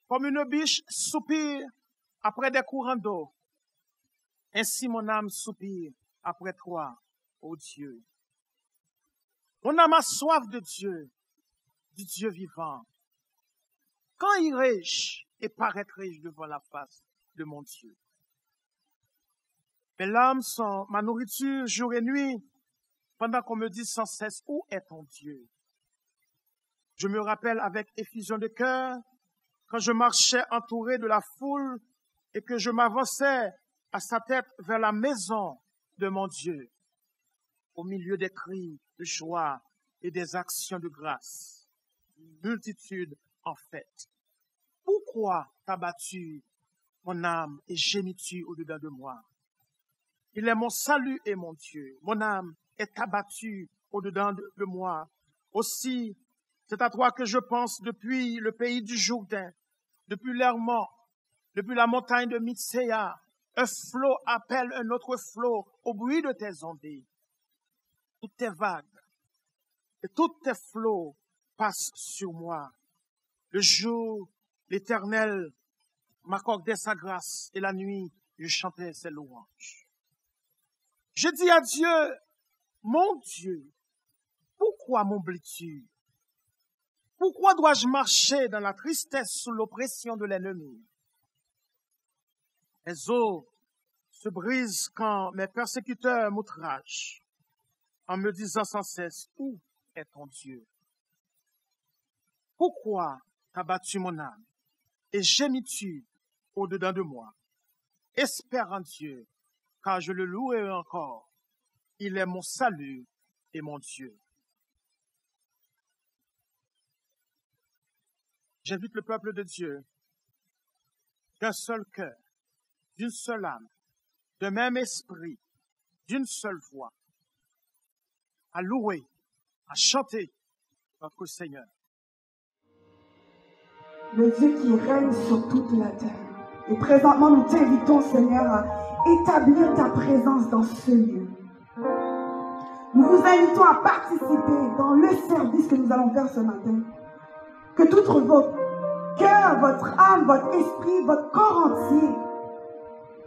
Comme une biche soupire après des courants d'eau, ainsi mon âme soupire après toi, ô Dieu. Mon âme a soif de Dieu, du Dieu vivant. Quand irai-je et paraîtrai-je devant la face de mon Dieu? Mes larmes sont ma nourriture jour et nuit, pendant qu'on me dit sans cesse, où est ton Dieu? Je me rappelle avec effusion de cœur, quand je marchais entouré de la foule et que je m'avançais à sa tête vers la maison de mon Dieu, au milieu des cris de joie et des actions de grâce. Multitude en fête. Pourquoi t'as-tu, mon âme, et gémis-tu au-dedans de moi? Il est mon salut et mon Dieu. Mon âme est abattue au-dedans de moi. Aussi, c'est à toi que je pense depuis le pays du Jourdain, depuis l'Hermon, depuis la montagne de Mitsea. Un flot appelle un autre flot au bruit de tes ondées. Toutes tes vagues et tous tes flots passent sur moi. Le jour, l'Éternel m'accordait sa grâce et la nuit, je chantais ses louanges. Je dis à Dieu, mon Dieu, pourquoi m'oublies-tu? Pourquoi dois-je marcher dans la tristesse sous l'oppression de l'ennemi? Les eaux se brisent quand mes persécuteurs m'outragent, en me disant sans cesse, où est ton Dieu? Pourquoi t'as battu mon âme et gémis-tu au-dedans de moi? Espère en Dieu, car je le louerai encore. Il est mon salut et mon Dieu. J'invite le peuple de Dieu, d'un seul cœur, d'une seule âme, d'un même esprit, d'une seule voix, à louer, à chanter notre Seigneur. Le Dieu qui règne sur toute la terre. Et présentement, nous t'invitons, Seigneur, à établir ta présence dans ce lieu. Nous vous invitons à participer dans le service que nous allons faire ce matin. Que tout votre cœur, votre âme, votre esprit, votre corps entier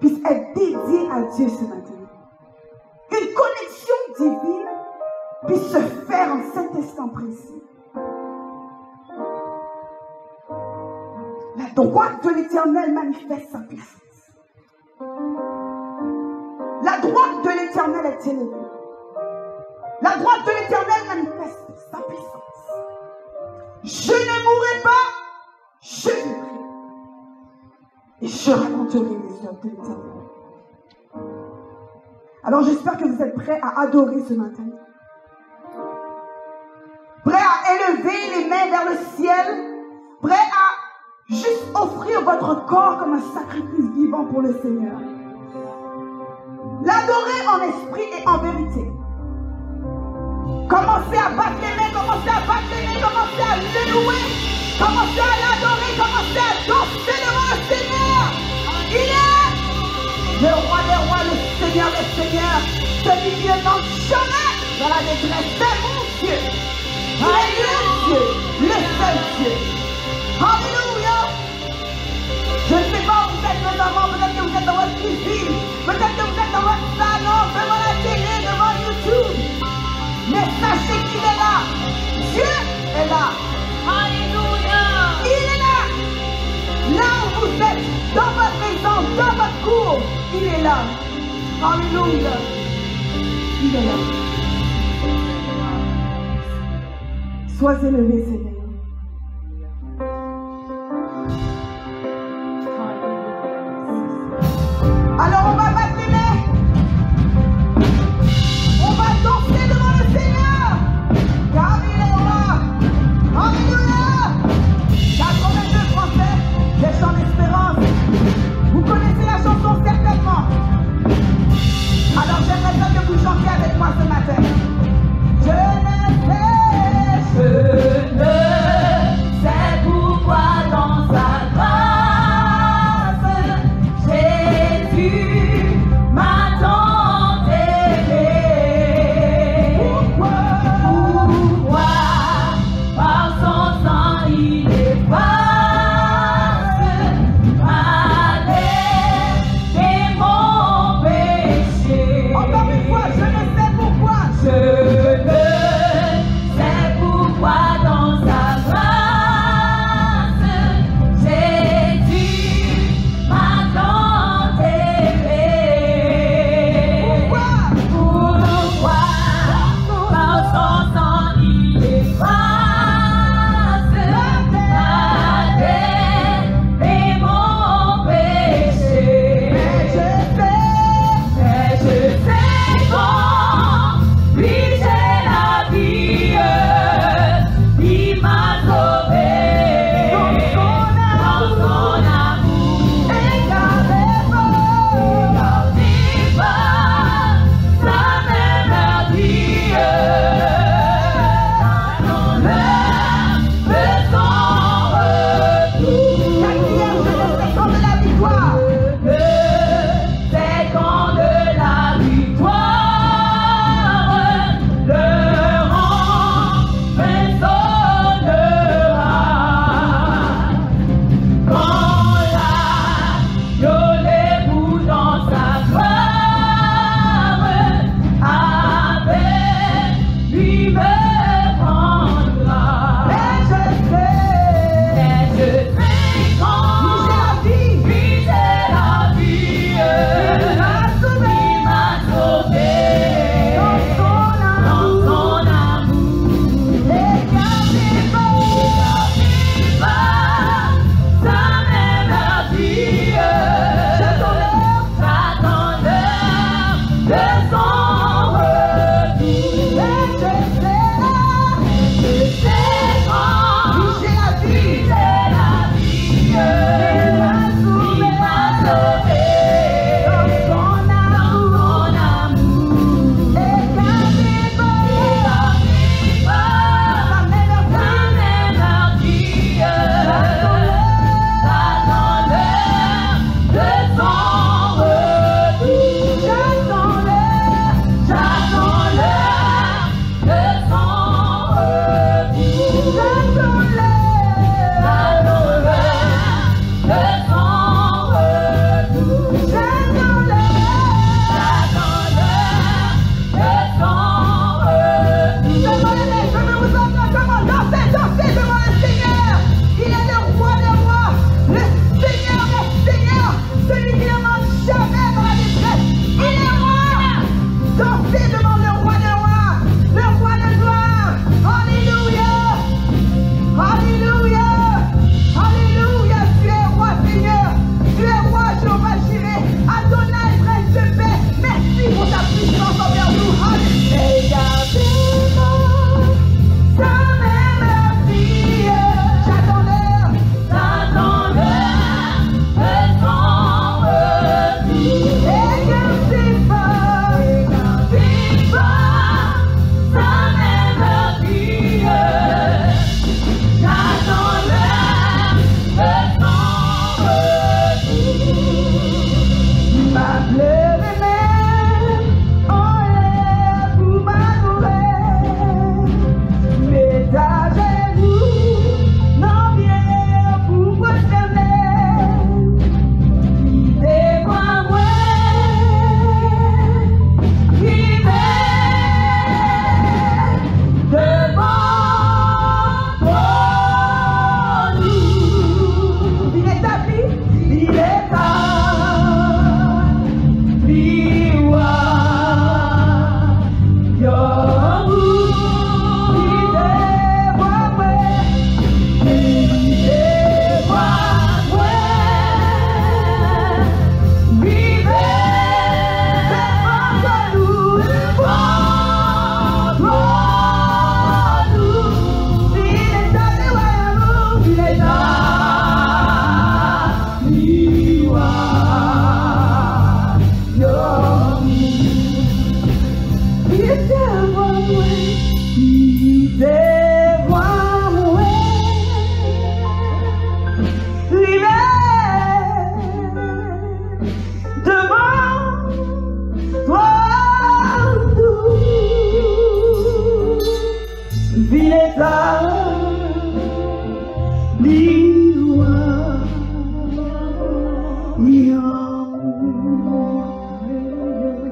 puisse être dédié à Dieu ce matin. Qu'une connexion divine puisse se faire en cet instant précis. La droite de l'Éternel manifeste sa puissance. La droite de l'Éternel est élevée. La droite de l'Éternel manifeste sa puissance. Je ne mourrai pas, je vivrai. Et je raconterai les œuvres de l'Éternel. Alors j'espère que vous êtes prêts à adorer ce matin. Prêts à élever les mains vers le ciel. Prêts à juste offrir votre corps comme un sacrifice vivant pour le Seigneur. L'adorer en esprit et en vérité. Commencez à battre les mains, commencez à battre les mains, commencez à le louer, commencez à l'adorer, commencez à danser devant le Seigneur. Il est le roi des rois, le Seigneur des seigneurs, celui qui ne manque jamais dans la détresse. C'est mon Dieu. Il est le Dieu, le seul Dieu. Alléluia. Je ne sais pas où vous êtes présentement, peut-être que vous êtes dans votre cuisine, peut-être que vous êtes dans votre salon, devant la télé, devant YouTube. Mais sachez qu'il est là. Dieu est là. Alléluia. Il est là. Là où vous êtes, dans votre maison, dans votre cour, il est là. Alléluia. Il est là. Sois élevé, Seigneur. Alors on va battre les mains. On va danser devant le Seigneur. Car il est roi. Alléluia. 82 Français, les chants d'espérance. Vous connaissez la chanson certainement. Alors j'aimerais bien que vous chantiez avec moi ce matin. Je ne sais pourquoi dans sa grâce Jésus m'a tant aimé. Pourquoi par son sang il efface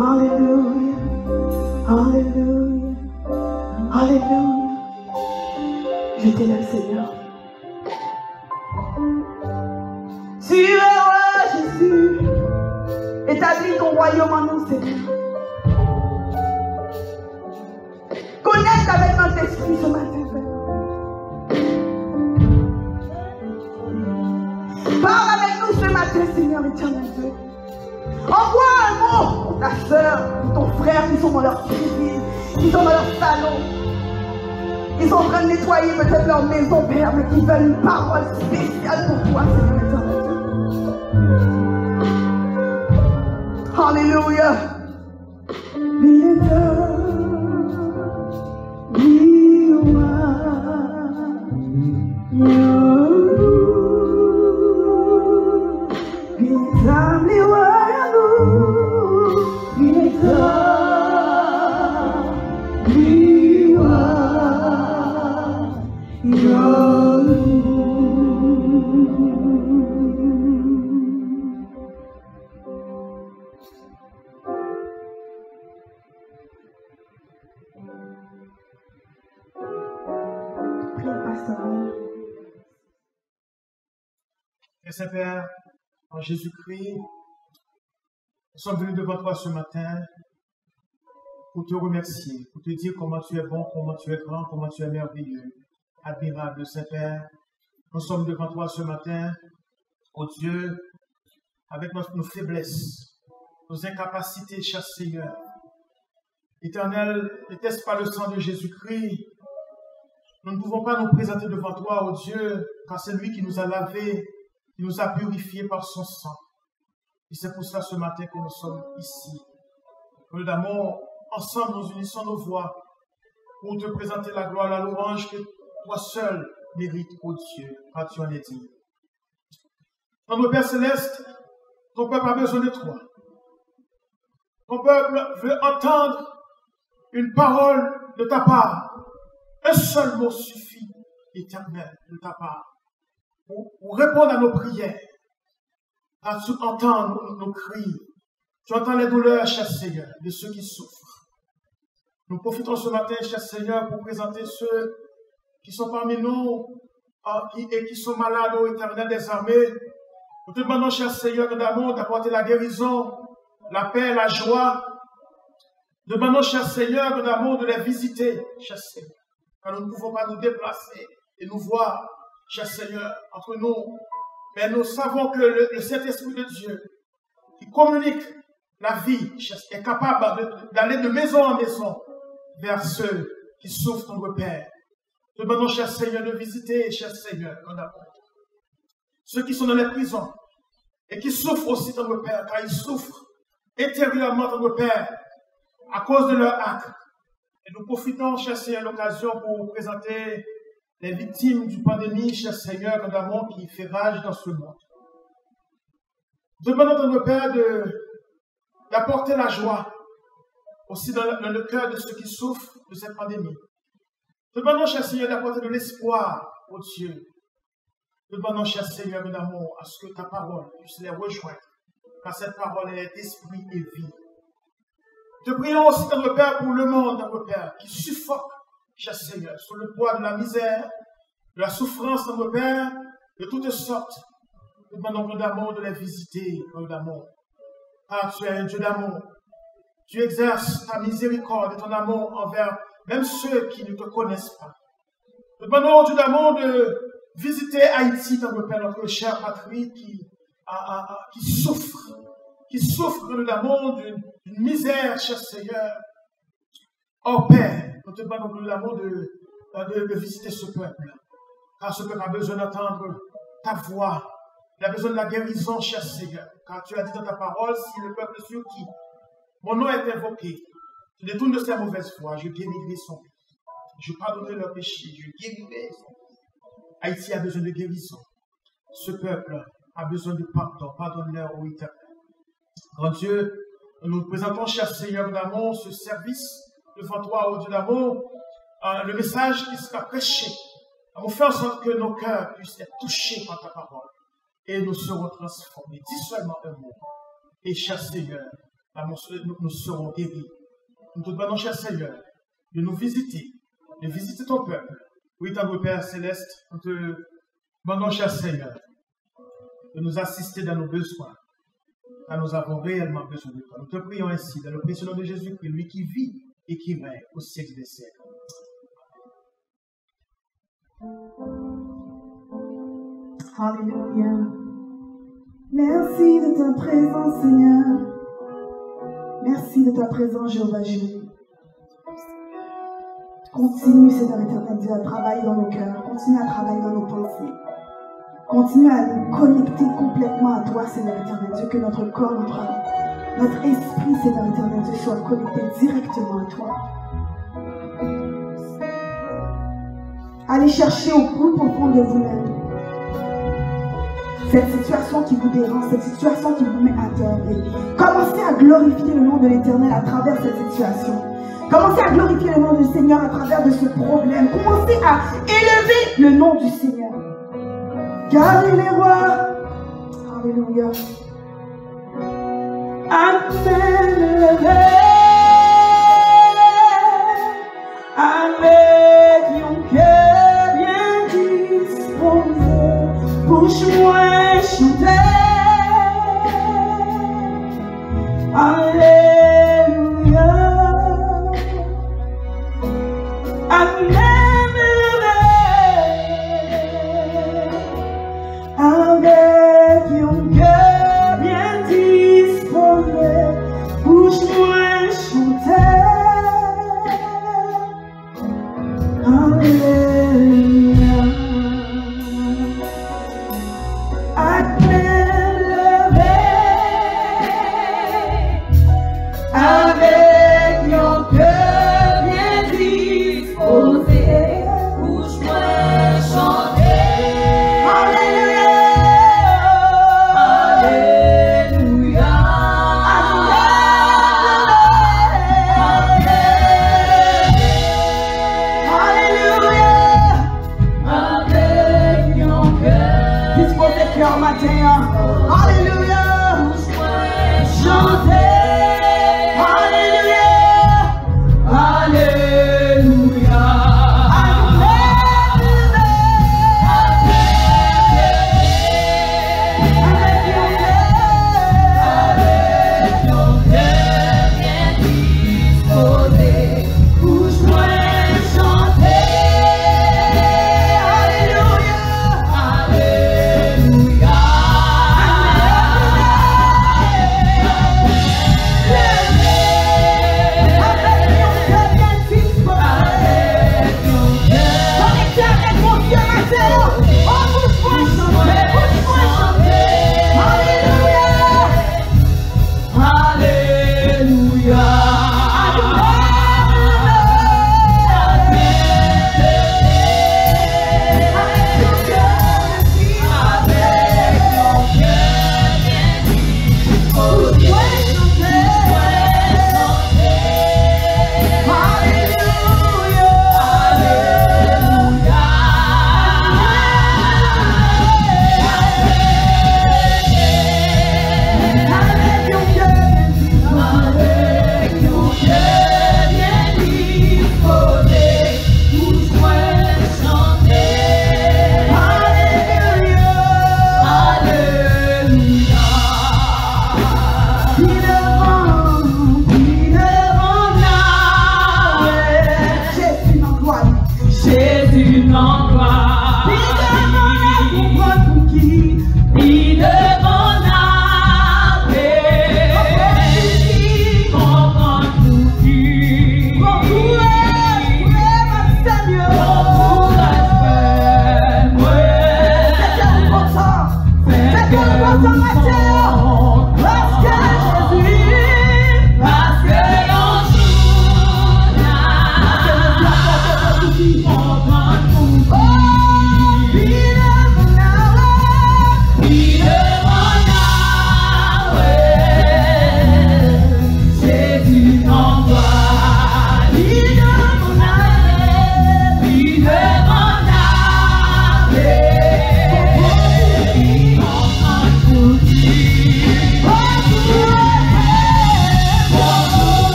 Alléluia. Alléluia. Alléluia. Je t'élève, Seigneur. Tu es roi, Jésus. Établis ton royaume en nous, Seigneur. Connecte avec notre esprit ce matin, Père. Parle avec nous ce matin, Seigneur éternel Dieu. Envoie un mot pour ta soeur, pour ton frère qui sont dans leur cuisine, qui sont dans leur salon. Ils sont en train de nettoyer peut-être leur maison, Père, mais qui veulent une parole spéciale pour toi, Seigneur éternel Dieu. Alléluia. Et Saint-Père, en Jésus-Christ, nous sommes venus devant toi ce matin pour te remercier, pour te dire comment tu es bon, comment tu es grand, comment tu es merveilleux, admirable, Saint-Père. Nous sommes devant toi ce matin, ô Dieu, avec nos faiblesses, nos incapacités, cher Seigneur. Éternel, n'était-ce pas le sang de Jésus-Christ? Nous ne pouvons pas nous présenter devant toi, ô Dieu, car c'est lui qui nous a lavés, qui nous a purifiés par son sang. Et c'est pour cela ce matin que nous sommes ici. Nous d'amour, ensemble nous unissons nos voix pour te présenter la gloire, la louange que toi seul mérites, ô Dieu, car tu en es digne. Notre Père Céleste, ton peuple a besoin de toi. Ton peuple veut entendre une parole de ta part. Un seul mot suffit, éternel, de ta part, pour répondre à nos prières, à entendre nos cris. Tu entends les douleurs, cher Seigneur, de ceux qui souffrent. Nous profitons ce matin, cher Seigneur, pour présenter ceux qui sont parmi nous et qui sont malades au éternel des armées. Nous te demandons, cher Seigneur, d'amour, d'apporter la guérison, la paix, la joie. Nous demandons, cher Seigneur, d'amour, de les visiter, cher Seigneur. Car nous ne pouvons pas nous déplacer et nous voir, cher Seigneur, entre nous. Mais nous savons que le Saint-Esprit de Dieu, qui communique la vie, est capable d'aller de maison en maison vers ceux qui souffrent, notre Père. Nous demandons, cher Seigneur, de visiter, cher Seigneur, ceux qui sont dans les prisons et qui souffrent aussi, notre Père, car ils souffrent intérieurement, notre Père, à cause de leur acte. Et nous profitons, cher Seigneur, de l'occasion pour présenter les victimes du pandémie, cher Seigneur, d'amour qui fait rage dans ce monde. Demandons à nos pères d'apporter la joie aussi dans le cœur de ceux qui souffrent de cette pandémie. Demandons, cher Seigneur, d'apporter de l'espoir au Dieu. Demandons, cher Seigneur, d'amour, à ce que ta parole puisse les rejoindre, car cette parole est d'esprit et vie. Te prions aussi, notre Père, pour le monde, notre Père, qui suffoque, cher Seigneur, sous le poids de la misère, de la souffrance, notre Père, de toutes sortes. Nous demandons d'amour de les visiter, d'amour. Car tu es un Dieu d'amour. Tu exerces ta miséricorde et ton amour envers même ceux qui ne te connaissent pas. Nous demandons, Dieu d'amour, de visiter Haïti, notre Père, notre chère patrie, qui souffre d'amour, d'une misère, cher Seigneur. Oh Père, nous te demandons l'amour de visiter ce peuple. Car ce peuple a besoin d'entendre ta voix. Il a besoin de la guérison, cher Seigneur. Car tu as dit dans ta parole, si le peuple sur qui mon nom est invoqué, je détourne de ses mauvaises voies, je guérirai son pays. Je pardonnerai leurs péchés, je guérirai son pays. Haïti a besoin de guérison. Ce peuple a besoin de pardon. Pardonne-leur, ô Éternel. Grand Dieu, nous présentons, cher Seigneur d'amour, ce service devant toi, ô Dieu d'amour, le message qui sera prêché. On fait en sorte que nos cœurs puissent être touchés par ta parole et nous serons transformés. Dis seulement un mot. Et cher Seigneur, nous serons guéris. Nous te demandons, cher Seigneur, de nous visiter, de visiter ton peuple. Oui, ton Père Céleste, nous te demandons, cher Seigneur, de nous assister dans nos besoins, car nous avons réellement besoin de toi. Nous te prions ainsi, dans le précieux nom de Jésus-Christ, lui qui vit et qui règne au siècle des siècles. Alléluia. Merci de ta présence, Seigneur. Merci de ta présence, Jéhovah Jireh. Continue, Seigneur éternel Dieu, à travailler dans nos cœurs. Continue à travailler dans nos pensées. Continue à nous connecter complètement à toi, Seigneur éternel Dieu. Que notre corps, notre esprit, Seigneur éternel Dieu, soit connecté directement à toi. Allez chercher au plus profond de vous-même cette situation qui vous dérange, cette situation qui vous met à terre. Et commencez à glorifier le nom de l'Éternel à travers cette situation. Commencez à glorifier le nom du Seigneur à travers de ce problème. Commencez à élever le nom du Seigneur. Gardez les rois. Alléluia. Amen. Avec mon cœur bien disposé, bouge-moi chanter. Alléluia. Amen. Avec mon cœur bien disposé, bouge-moi chanter. Alléluia. Avec mon cœur bien disposé, bouge-moi chanter. Alléluia. Alléluia. Alléluia. Avec mon cœur disposé, cœur matin. Alléluia. Bouge-moi chanter. Hallelujah.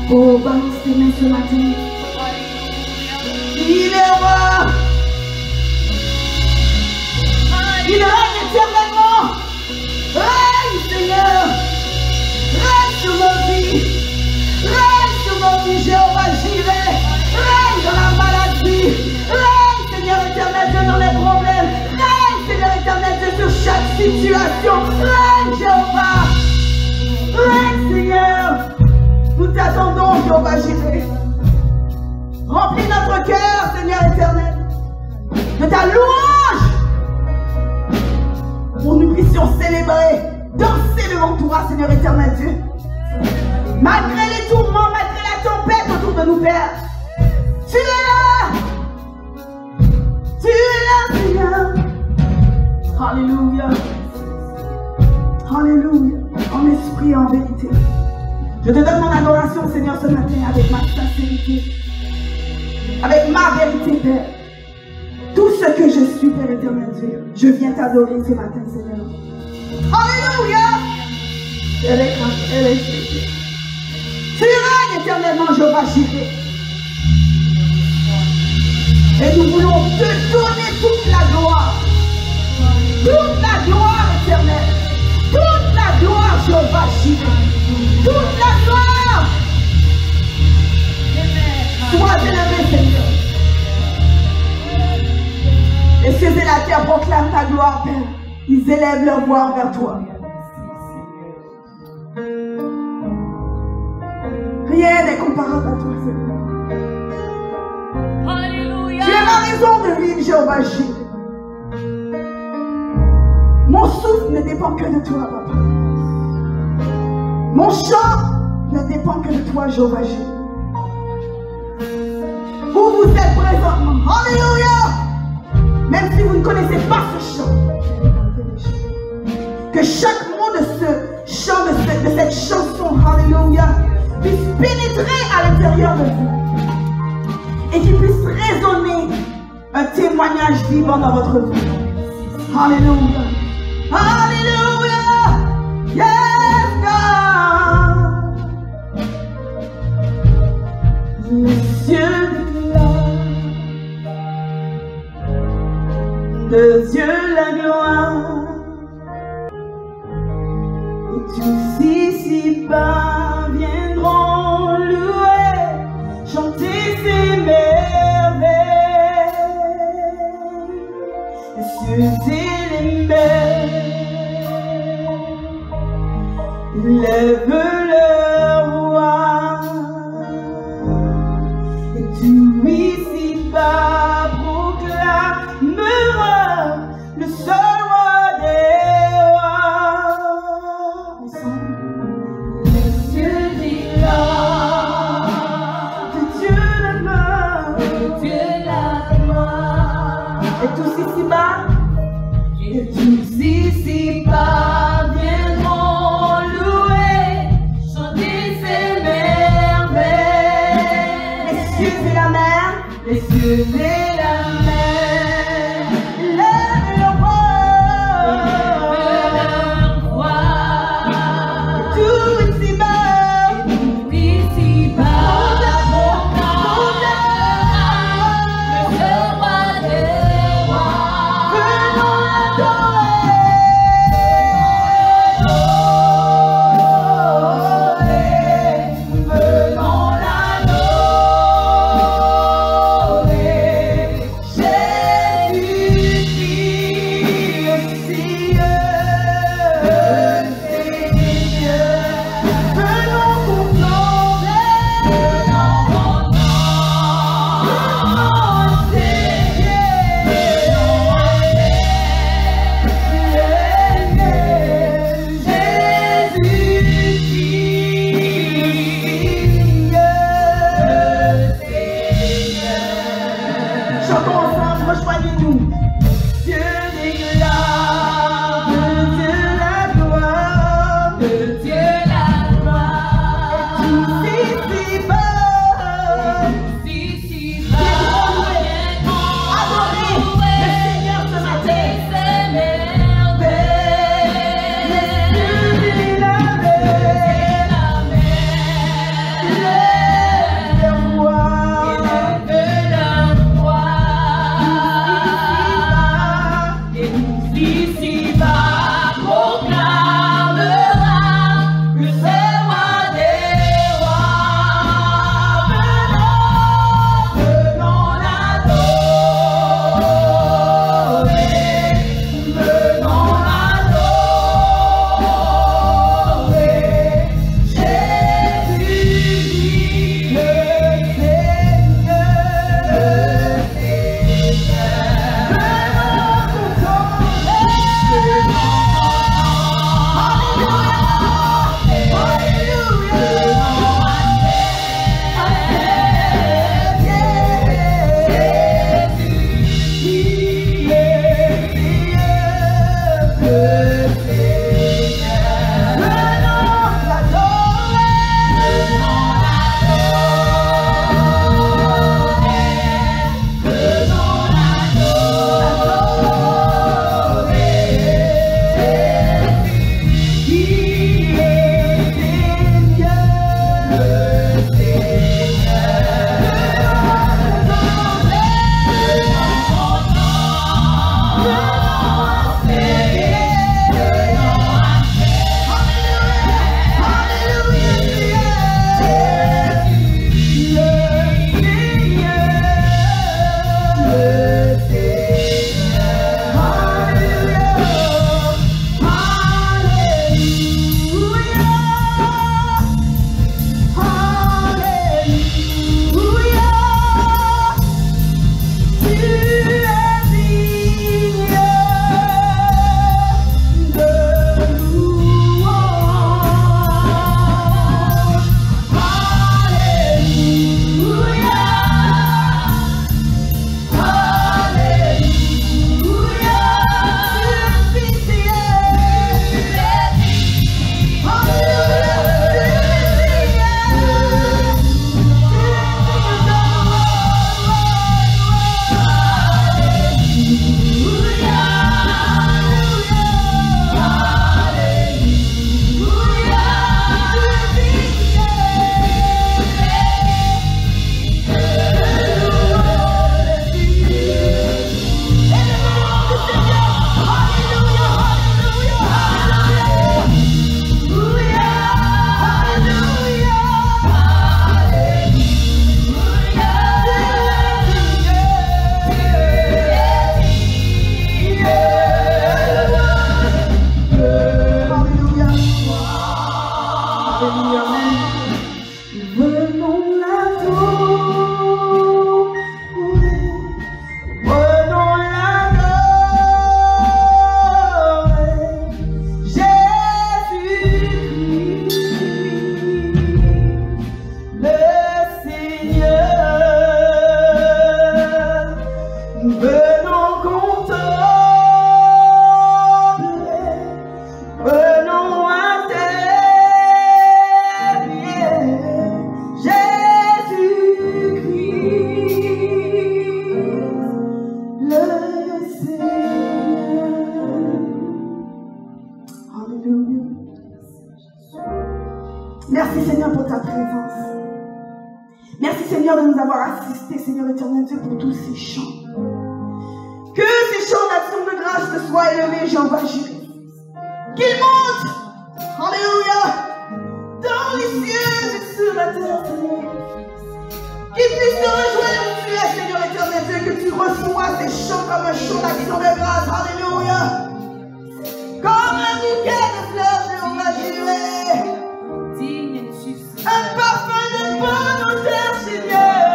Oh, balance tes mains ce matin. Il est roi. Il règne éternellement. Règne, Seigneur. Règne sur nos vies. Règne sur nos vies, Jéhovah Jireh. Règne dans la maladie. Règne, Seigneur éternel Dieu, dans les problèmes. Règne, Seigneur éternel Dieu, sur chaque situation. Règne, Jéhovah. Règne, Seigneur. Nous t'attendons, Jéhovah Jireh. Remplis notre cœur, Seigneur éternel, de ta louange, pour nous puissions célébrer, danser devant toi, Seigneur éternel Dieu. Malgré les tourments, malgré la tempête autour de nous, Père, tu es là. Tu es là, Seigneur. Alléluia. Alléluia. En esprit et en vérité. Je te donne mon adoration, Seigneur, ce matin, avec ma sincérité, avec ma vérité, Père. Tout ce que je suis, Père éternel Dieu, je viens t'adorer ce matin, Seigneur. Alléluia. Tu règnes éternellement, Jéhovah Jireh. Et nous voulons te donner toute la gloire. Toute la gloire éternelle. Toute la gloire, Jéhovah Jireh. Toute la gloire. Sois élevé, Seigneur. Les cieux et la terre proclament ta gloire, Père. Ils élèvent leur voix vers toi. Rien n'est comparable à toi, Seigneur. Alléluia. Tu es ma raison de vivre, Jéhovah Jireh. Mon souffle ne dépend que de toi, Papa. Mon chant ne dépend que de toi, Jéhovah Jireh. Où vous êtes présentement. Alléluia. Même si vous ne connaissez pas ce chant, que chaque mot de ce chant, de cette chanson, alléluia, puisse pénétrer à l'intérieur de vous et qu'il puisse résonner un témoignage vivant dans votre vie. Alléluia. Alléluia. Yes, God. Les cieux de Dieu la gloire, et tous ici-bas viendront louer, chanter ses merveilles, et sur les mers, ils lèvent leur voix, et tout ici-bas proclamera le les cieux et la mer, lève leur voix, tout ici-bas, le roi des rois, venons l'adorer, venons l'adorer. Seigneur, de nous avoir assistés, Seigneur éternel Dieu, pour tous ces chants. Que ces chants d'action de grâce te soient élevés, Jéhovah Jireh. Qu'ils montent, alléluia, dans les cieux et sur la terre, Seigneur. Qu'ils puissent te rejoindre où tu es, Seigneur éternel Dieu, que tu reçois ces chants comme un chant d'action de grâce, alléluia. Comme un bouquet de fleurs, Jéhovah Jireh. Un parfum de bonne odeur, Seigneur.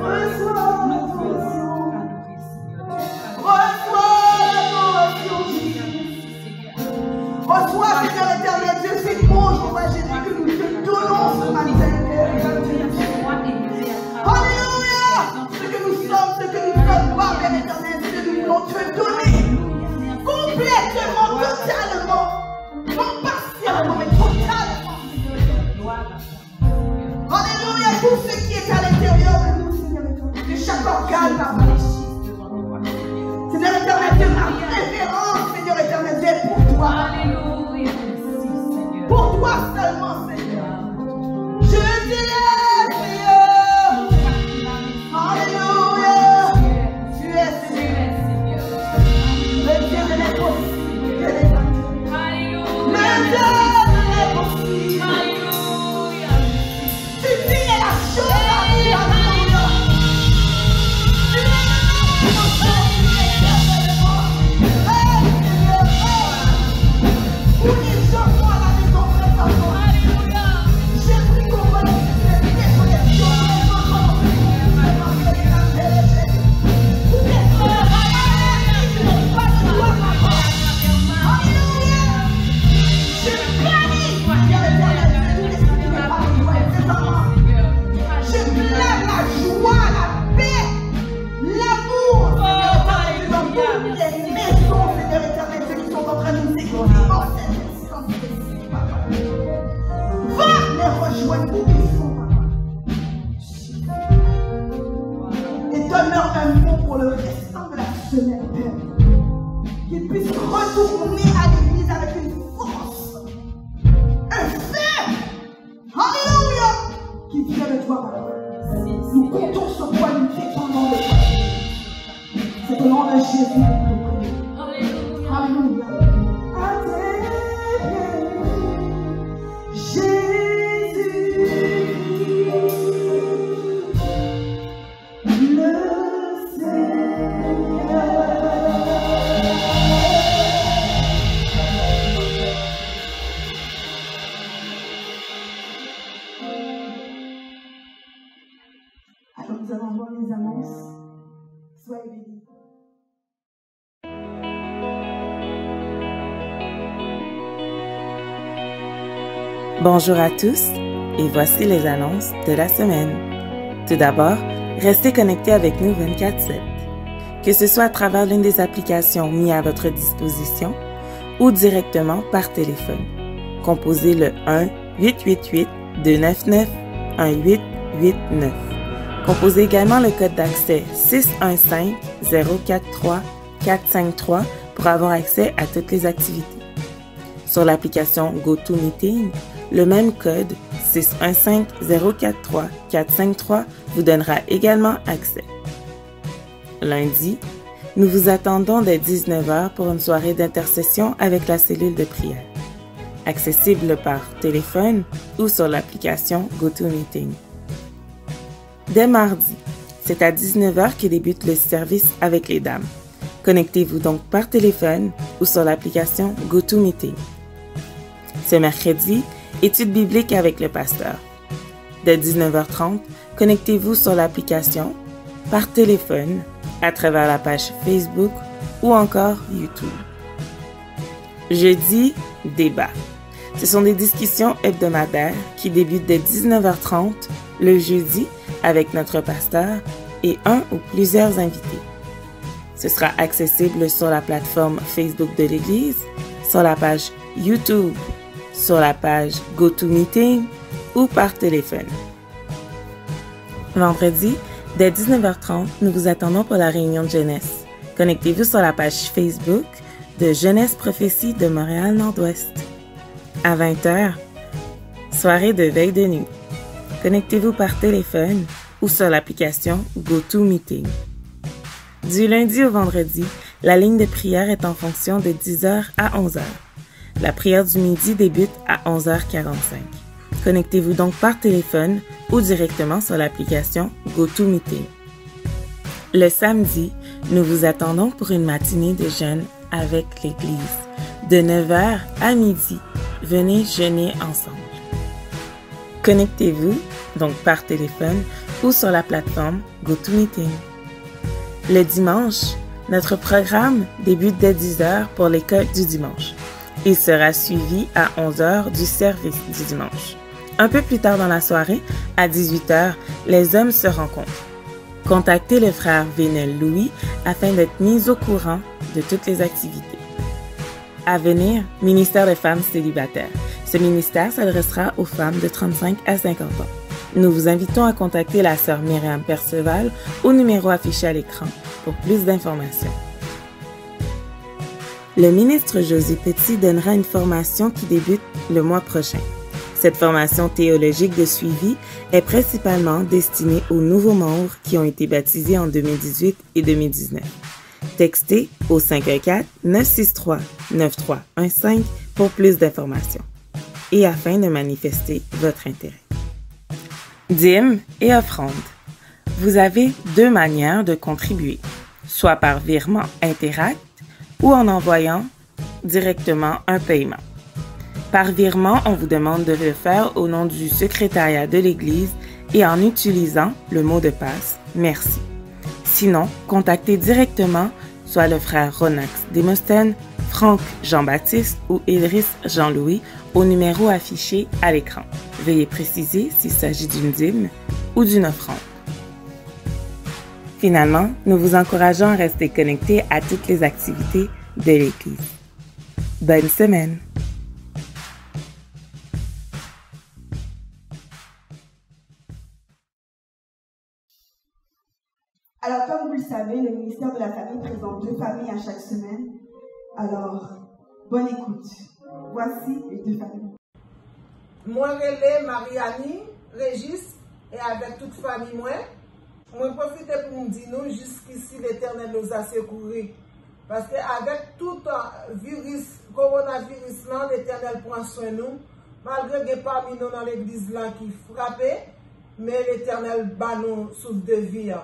Reçois l'adoration. Reçois, Seigneur éternel Dieu, ces mots, Jéhovah Jésus, que nous te donnons ce matin. Alléluia. Ce que nous sommes, ce que nous ne sommes pas, Père éternel, ce que nous voulons te donner. Complètement, totalement. Non partiellement, mais totalement. Alléluia, tout ce qui est à l'intérieur de nous, Seigneur éternel, de chaque organe, papa. Seigneur éternel, Dieu, ma révérence, Seigneur éternel, Dieu, pour toi. Alléluia. Pour toi seulement, Seigneur. Je t'élève, Seigneur. Alléluia. Tu es, Seigneur. Le Dieu de l'impossible. Le Dieu de l'impossible. Tu dis la chose à Dieu. Alléluia. Tu es où les gens sont à la maison présentement. J'ai pris qu'on va les déconnexions. Je blâme la joie, la paix, l'amour, dans toutes les maisons, Seigneur éternel, ceux qui sont en train de nous écouter. Va les rejoindre où ils sont, papa. Et donne-leur un mot pour le restant de la semaine, Père. Qu'ils puissent retourner à l'église avec une force, un feu. Alléluia. Qui vient de toi, papa. Nous comptons sur toi, nous dépendons de toi. C'est au nom de Jésus que nous prions. Alléluia. Alors nous allons voir les annonces. Soyez bénis. Bonjour à tous et voici les annonces de la semaine. Tout d'abord, restez connectés avec nous 24/7. Que ce soit à travers l'une des applications mises à votre disposition ou directement par téléphone. Composez le 1-888-299-1889. Composez également le code d'accès 615-043-453 pour avoir accès à toutes les activités. Sur l'application GoToMeeting, le même code 615-043-453 vous donnera également accès. Lundi, nous vous attendons dès 19h pour une soirée d'intercession avec la cellule de prière, accessible par téléphone ou sur l'application GoToMeeting. Dès mardi, c'est à 19h que débute le service avec les dames. Connectez-vous donc par téléphone ou sur l'application GoToMeeting. Ce mercredi, étude biblique avec le pasteur. Dès 19h30, connectez-vous sur l'application, par téléphone, à travers la page Facebook ou encore YouTube. Jeudi, débat. Ce sont des discussions hebdomadaires qui débutent dès 19h30 le jeudi avec notre pasteur et un ou plusieurs invités. Ce sera accessible sur la plateforme Facebook de l'Église, sur la page YouTube, sur la page GoToMeeting ou par téléphone. Vendredi, dès 19h30, nous vous attendons pour la réunion de jeunesse. Connectez-vous sur la page Facebook de Jeunesse Prophétie de Montréal Nord-Ouest. À 20h, soirée de veille de nuit. connectez-vous par téléphone ou sur l'application GoToMeeting. Du lundi au vendredi, la ligne de prière est en fonction de 10h à 11h. La prière du midi débute à 11h45. Connectez-vous donc par téléphone ou directement sur l'application GoToMeeting. Le samedi, nous vous attendons pour une matinée de jeûne avec l'Église. De 9h à midi, venez jeûner ensemble. Connectez-vous donc par téléphone ou sur la plateforme GoToMeeting. Le dimanche, notre programme débute dès 10h pour l'école du dimanche. Il sera suivi à 11h du service du dimanche. Un peu plus tard dans la soirée, à 18h, les hommes se rencontrent. Contactez le frère Vénel Louis afin d'être mis au courant de toutes les activités. À venir, ministère des femmes célibataires. Ce ministère s'adressera aux femmes de 35 à 50 ans. Nous vous invitons à contacter la sœur Myriam Perceval au numéro affiché à l'écran pour plus d'informations. Le ministre José Petit donnera une formation qui débute le mois prochain. Cette formation théologique de suivi est principalement destinée aux nouveaux membres qui ont été baptisés en 2018 et 2019. Textez au 514-963-9315 pour plus d'informations et afin de manifester votre intérêt. Dîmes et offrandes. Vous avez deux manières de contribuer, soit par virement Interact ou en envoyant directement un paiement. Par virement, on vous demande de le faire au nom du secrétariat de l'Église et en utilisant le mot de passe « Merci ». Sinon, contactez directement soit le frère Ronax Démosthène, Franck Jean-Baptiste ou Idriss Jean-Louis au numéro affiché à l'écran. Veuillez préciser s'il s'agit d'une dîme ou d'une offrande. Finalement, nous vous encourageons à rester connectés à toutes les activités de l'Église. Bonne semaine! Alors, comme vous le savez, le ministère de la Famille présente 2 familles à chaque semaine. Alors, bonne écoute. Voici les 2 familles. Moi, relais Mariani, Régis, et avec toute famille, moi profite pour nous dire, nous, jusqu'ici, l'Éternel nous a secourus. Parce qu'avec tout virus, coronavirus, l'Éternel prend soin de nous. Malgré que parmi nous dans l'église là qui frappait, mais l'Éternel bat nous souffle de vie.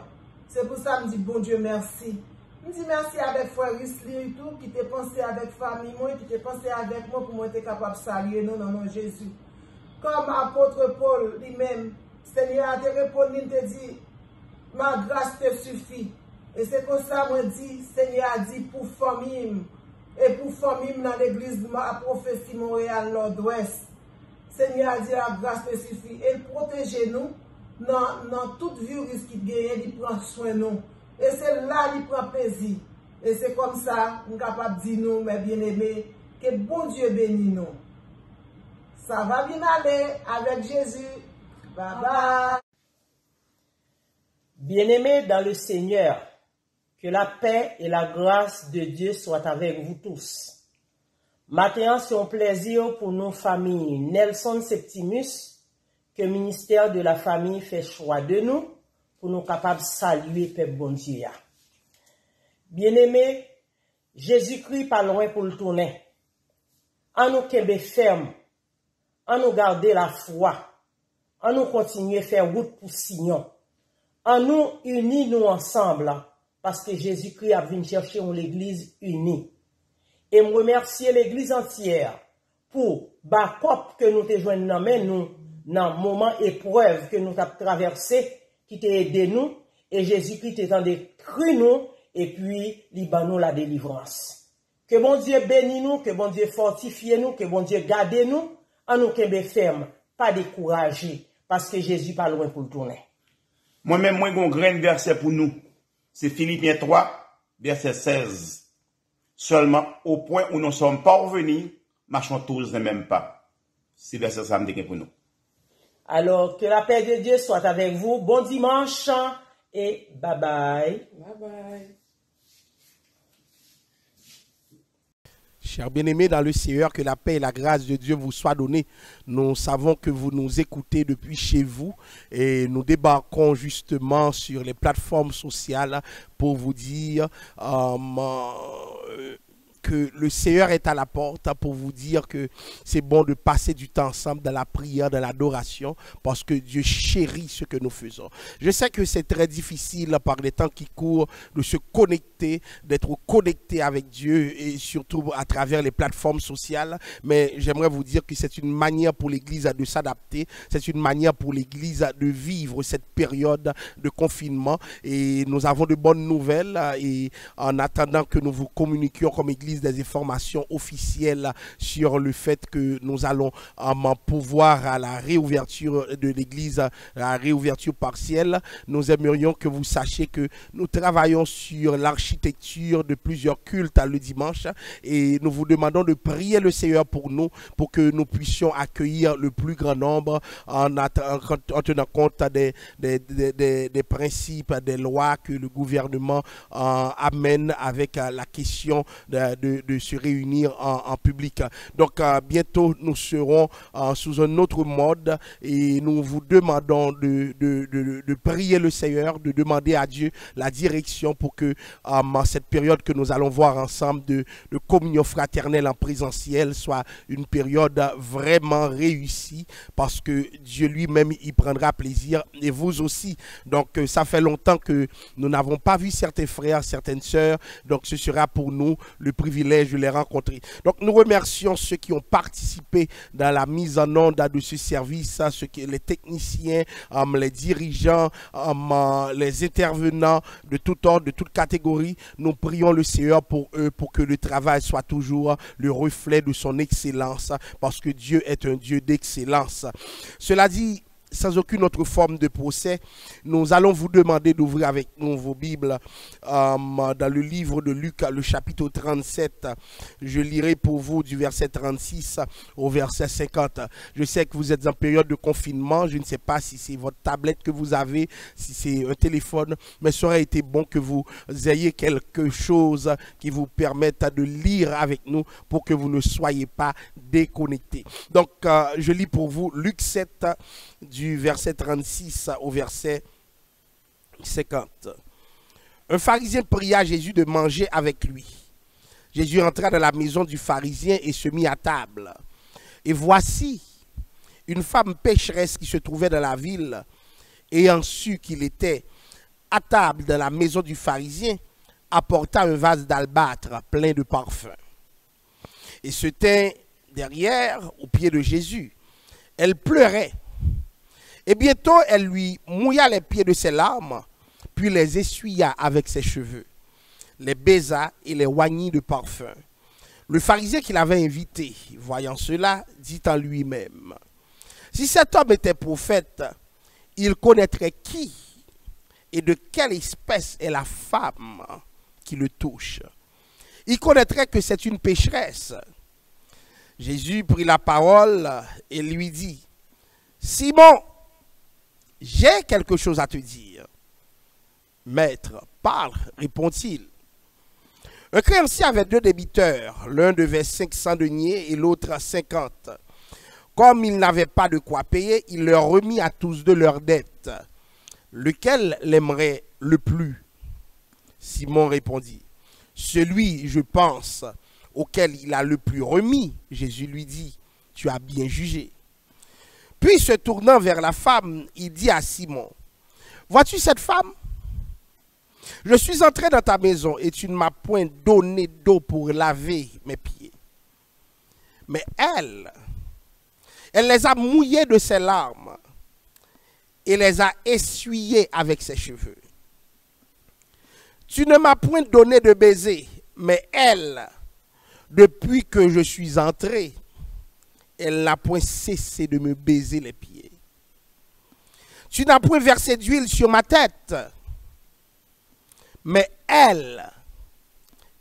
C'est pour ça que je dis bon Dieu merci. Je dis merci avec frère Risli et tout, qui t'a pensé avec famille, moi, qui t'a pensé avec moi pour moi être capable de saluer nous dans le nom de Jésus. Comme apôtre Paul lui-même, Seigneur a te répondu, il te dit, ma grâce te suffit. Et c'est comme ça que je dis, Seigneur a dit pour famille, et pour famille dans l'église de ma prophétie Montréal Nord-Ouest. Seigneur a dit la grâce te suffit. Et protégez nous dans tout virus qui gagne, il prend soin de nous. Et c'est là qu'il prend plaisir. Et c'est comme ça qu'on est capable de dire nous, mes bien-aimés, que bon Dieu bénit nous. Ça va bien aller avec Jésus. Bye bye. Bien-aimés dans le Seigneur, que la paix et la grâce de Dieu soient avec vous tous. Maintenant, c'est un plaisir pour nos familles Nelson Septimus, que le ministère de la Famille fait choix de nous, pour nous capables de saluer Père bon Dieu. Bien-aimés, Jésus-Christ pas loin pour le tourner. En nous kembe ferme, en nous garder la foi, en nous continuer à faire route pour Sion, en nous unis nous ensemble, parce que Jésus-Christ a venu chercher l'église unie. Et me remercier l'église entière pour backup que nous te joignons nous dans le moment épreuve que nous avons traversé, qui t'a aidé nous, et Jésus-Christ est en des cru nous, et puis, liban nous la délivrance. Que bon Dieu bénisse nous, que bon Dieu fortifie nous, que bon Dieu garde nous, en nous kembe ferme, pas découragé, parce que Jésus pas loin pour le tourner. Moi-même, moi, j'ai un grand verset pour nous. C'est Philippiens 3, verset 16. Seulement, au point où nous sommes parvenus, marchons tous les mêmes pas. C'est verset ça me dit pour nous. Alors, que la paix de Dieu soit avec vous. Bon dimanche et bye bye. Bye bye. Chers bien-aimés dans le Seigneur, que la paix et la grâce de Dieu vous soient données. Nous savons que vous nous écoutez depuis chez vous et nous débarquons justement sur les plateformes sociales pour vous dire que le Seigneur est à la porte, pour vous dire que c'est bon de passer du temps ensemble dans la prière, dans l'adoration, parce que Dieu chérit ce que nous faisons. Je sais que c'est très difficile par les temps qui courent de se connecter, d'être connecté avec Dieu et surtout à travers les plateformes sociales, mais j'aimerais vous dire que c'est une manière pour l'Église de s'adapter, c'est une manière pour l'Église de vivre cette période de confinement et nous avons de bonnes nouvelles et en attendant que nous vous communiquions comme Église des informations officielles sur le fait que nous allons pouvoir à la réouverture de l'église, la réouverture partielle, nous aimerions que vous sachiez que nous travaillons sur l'architecture de plusieurs cultes le dimanche et nous vous demandons de prier le Seigneur pour nous, pour que nous puissions accueillir le plus grand nombre en tenant compte des principes, des lois que le gouvernement amène avec la question de se réunir en public. Donc bientôt nous serons sous un autre mode et nous vous demandons de prier le Seigneur, de demander à Dieu la direction pour que cette période que nous allons voir ensemble de communion fraternelle en présentiel soit une période vraiment réussie parce que Dieu lui-même y prendra plaisir et vous aussi. Donc ça fait longtemps que nous n'avons pas vu certains frères, certaines sœurs, donc ce sera pour nous le privilège de les rencontrer. Donc nous remercions ceux qui ont participé dans la mise en onde de ce service, les techniciens, les dirigeants, les intervenants de tout ordre, de toute catégorie. Nous prions le Seigneur pour eux, pour que le travail soit toujours le reflet de son excellence, parce que Dieu est un Dieu d'excellence. Cela dit, sans aucune autre forme de procès, nous allons vous demander d'ouvrir avec nous vos Bibles dans le livre de Luc, le chapitre 37. Je lirai pour vous du verset 36 au verset 50. Je sais que vous êtes en période de confinement. Je ne sais pas si c'est votre tablette que vous avez, si c'est un téléphone, mais ça aurait été bon que vous ayez quelque chose qui vous permette de lire avec nous pour que vous ne soyez pas déconnectés. Donc, je lis pour vous Luc 7, du verset 36 au verset 50. Un pharisien pria Jésus de manger avec lui. Jésus entra dans la maison du pharisien et se mit à table. Et voici, une femme pécheresse qui se trouvait dans la ville, ayant su qu'il était à table dans la maison du pharisien, apporta un vase d'albâtre plein de parfums. Et se tint derrière, aux pieds de Jésus. Elle pleurait. Et bientôt, elle lui mouilla les pieds de ses larmes, puis les essuya avec ses cheveux, les baisa et les oignit de parfum. Le pharisien qui l'avait invité, voyant cela, dit en lui-même, « Si cet homme était prophète, il connaîtrait qui et de quelle espèce est la femme qui le touche. Il connaîtrait que c'est une pécheresse. » Jésus prit la parole et lui dit, « Simon, j'ai quelque chose à te dire. » « Maître, parle, répond-il. Un créancier avait 2 débiteurs. L'un devait 500 deniers et l'autre 50. Comme il n'avait pas de quoi payer, il leur remit à tous 2 leurs dettes. Lequel l'aimerait le plus? Simon répondit, « Celui, je pense, auquel il a le plus remis. » Jésus lui dit, « Tu as bien jugé. » Puis se tournant vers la femme, il dit à Simon, « Vois-tu cette femme? Je suis entré dans ta maison et tu ne m'as point donné d'eau pour laver mes pieds. Mais elle les a mouillés de ses larmes et les a essuyés avec ses cheveux. Tu ne m'as point donné de baiser, mais elle, depuis que je suis entré, elle n'a point cessé de me baiser les pieds. Tu n'as point versé d'huile sur ma tête, mais elle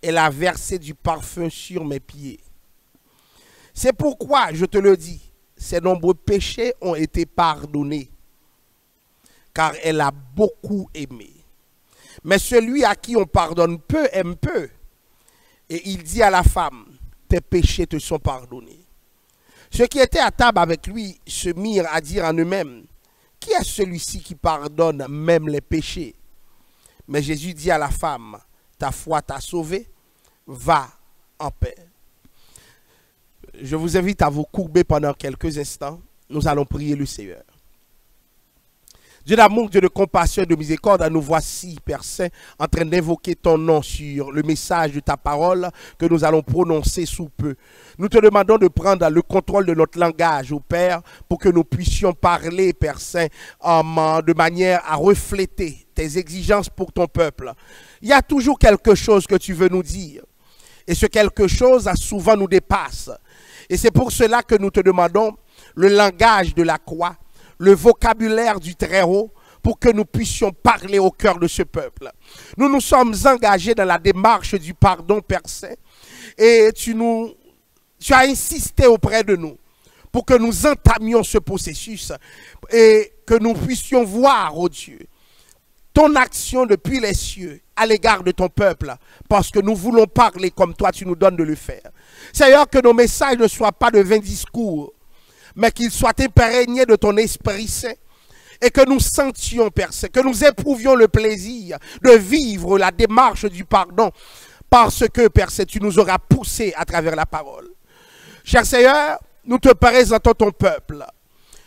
a versé du parfum sur mes pieds. C'est pourquoi, je te le dis, ses nombreux péchés ont été pardonnés, car elle a beaucoup aimé. Mais celui à qui on pardonne peu aime peu. Et il dit à la femme, tes péchés te sont pardonnés. Ceux qui étaient à table avec lui se mirent à dire en eux-mêmes, qui est celui-ci qui pardonne même les péchés? Mais Jésus dit à la femme, ta foi t'a sauvé, va en paix. Je vous invite à vous courber pendant quelques instants. Nous allons prier le Seigneur. Dieu d'amour, Dieu de compassion et de miséricorde, nous voici, Père Saint, en train d'invoquer ton nom sur le message de ta parole que nous allons prononcer sous peu. Nous te demandons de prendre le contrôle de notre langage, ô Père, pour que nous puissions parler, Père Saint, de manière à refléter tes exigences pour ton peuple. Il y a toujours quelque chose que tu veux nous dire. Et ce quelque chose souvent nous dépasse. Et c'est pour cela que nous te demandons le langage de la croix, le vocabulaire du Très-Haut, pour que nous puissions parler au cœur de ce peuple. Nous nous sommes engagés dans la démarche du pardon, Père Saint, et tu as insisté auprès de nous pour que nous entamions ce processus et que nous puissions voir, oh Dieu, ton action depuis les cieux à l'égard de ton peuple, parce que nous voulons parler comme toi tu nous donnes de le faire. Seigneur, que nos messages ne soient pas de vains discours, mais qu'ils soient imprégnés de ton Esprit Saint, et que nous sentions, Père Saint, que nous éprouvions le plaisir de vivre la démarche du pardon, parce que, Père Saint, tu nous auras poussés à travers la parole. Cher Seigneur, nous te présentons ton peuple.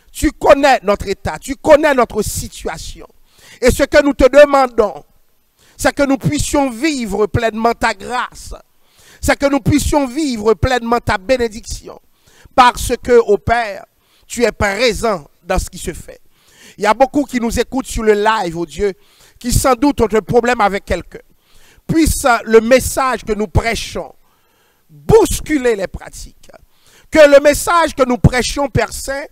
Tu connais notre état, tu connais notre situation. Et ce que nous te demandons, c'est que nous puissions vivre pleinement ta grâce. C'est que nous puissions vivre pleinement ta bénédiction. Parce que, ô Père, tu es présent dans ce qui se fait. Il y a beaucoup qui nous écoutent sur le live, ô Dieu, qui sans doute ont un problème avec quelqu'un. Puisse le message que nous prêchons bousculer les pratiques. Que le message que nous prêchons, Père Saint,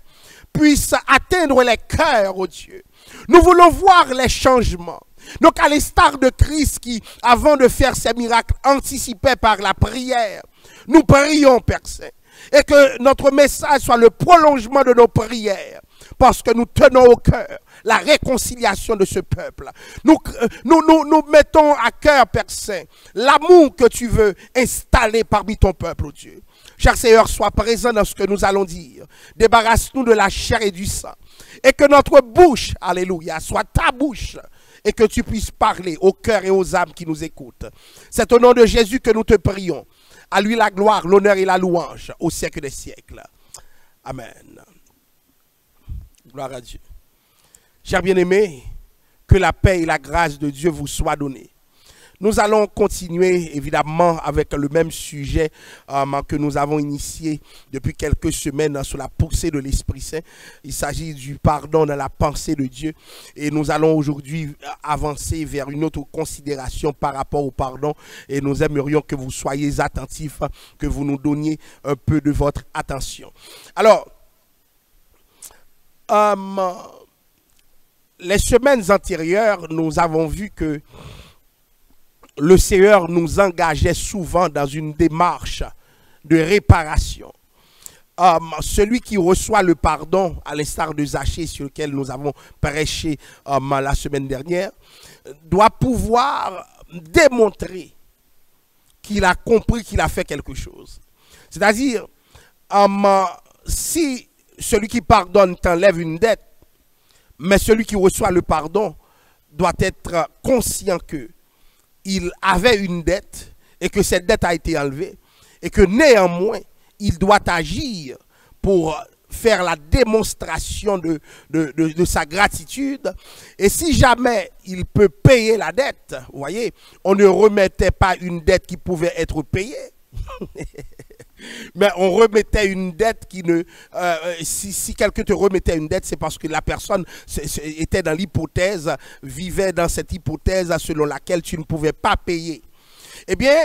puisse atteindre les cœurs, ô Dieu. Nous voulons voir les changements. Donc, à l'instar de Christ qui, avant de faire ses miracles, anticipait par la prière, nous prions, Père Saint. Et que notre message soit le prolongement de nos prières. Parce que nous tenons au cœur la réconciliation de ce peuple. Nous mettons à cœur, Père Saint, l'amour que tu veux installer parmi ton peuple, oh Dieu. Cher Seigneur, sois présent dans ce que nous allons dire. Débarrasse-nous de la chair et du sang. Et que notre bouche, alléluia, soit ta bouche. Et que tu puisses parler au cœur et aux âmes qui nous écoutent. C'est au nom de Jésus que nous te prions. À lui la gloire, l'honneur et la louange au siècle des siècles. Amen. Gloire à Dieu. Chers bien-aimés, que la paix et la grâce de Dieu vous soient données. Nous allons continuer évidemment avec le même sujet que nous avons initié depuis quelques semaines sur la poussée de l'Esprit Saint. Il s'agit du pardon dans la pensée de Dieu. Et nous allons aujourd'hui avancer vers une autre considération par rapport au pardon. Et nous aimerions que vous soyez attentifs, que vous nous donniez un peu de votre attention. Alors, les semaines antérieures, nous avons vu que le Seigneur nous engageait souvent dans une démarche de réparation. Celui qui reçoit le pardon, à l'instar de Zachée sur lequel nous avons prêché la semaine dernière, doit pouvoir démontrer qu'il a compris qu'il a fait quelque chose. C'est-à-dire, si celui qui pardonne t'enlève une dette, mais celui qui reçoit le pardon doit être conscient qu'il avait une dette et que cette dette a été enlevée et que néanmoins, il doit agir pour faire la démonstration de sa gratitude. Et si jamais il peut payer la dette, vous voyez, on ne remettait pas une dette qui pouvait être payée. Mais on remettait une dette qui ne... si quelqu'un te remettait une dette, c'est parce que la personne était dans l'hypothèse, vivait dans cette hypothèse selon laquelle tu ne pouvais pas payer. Eh bien,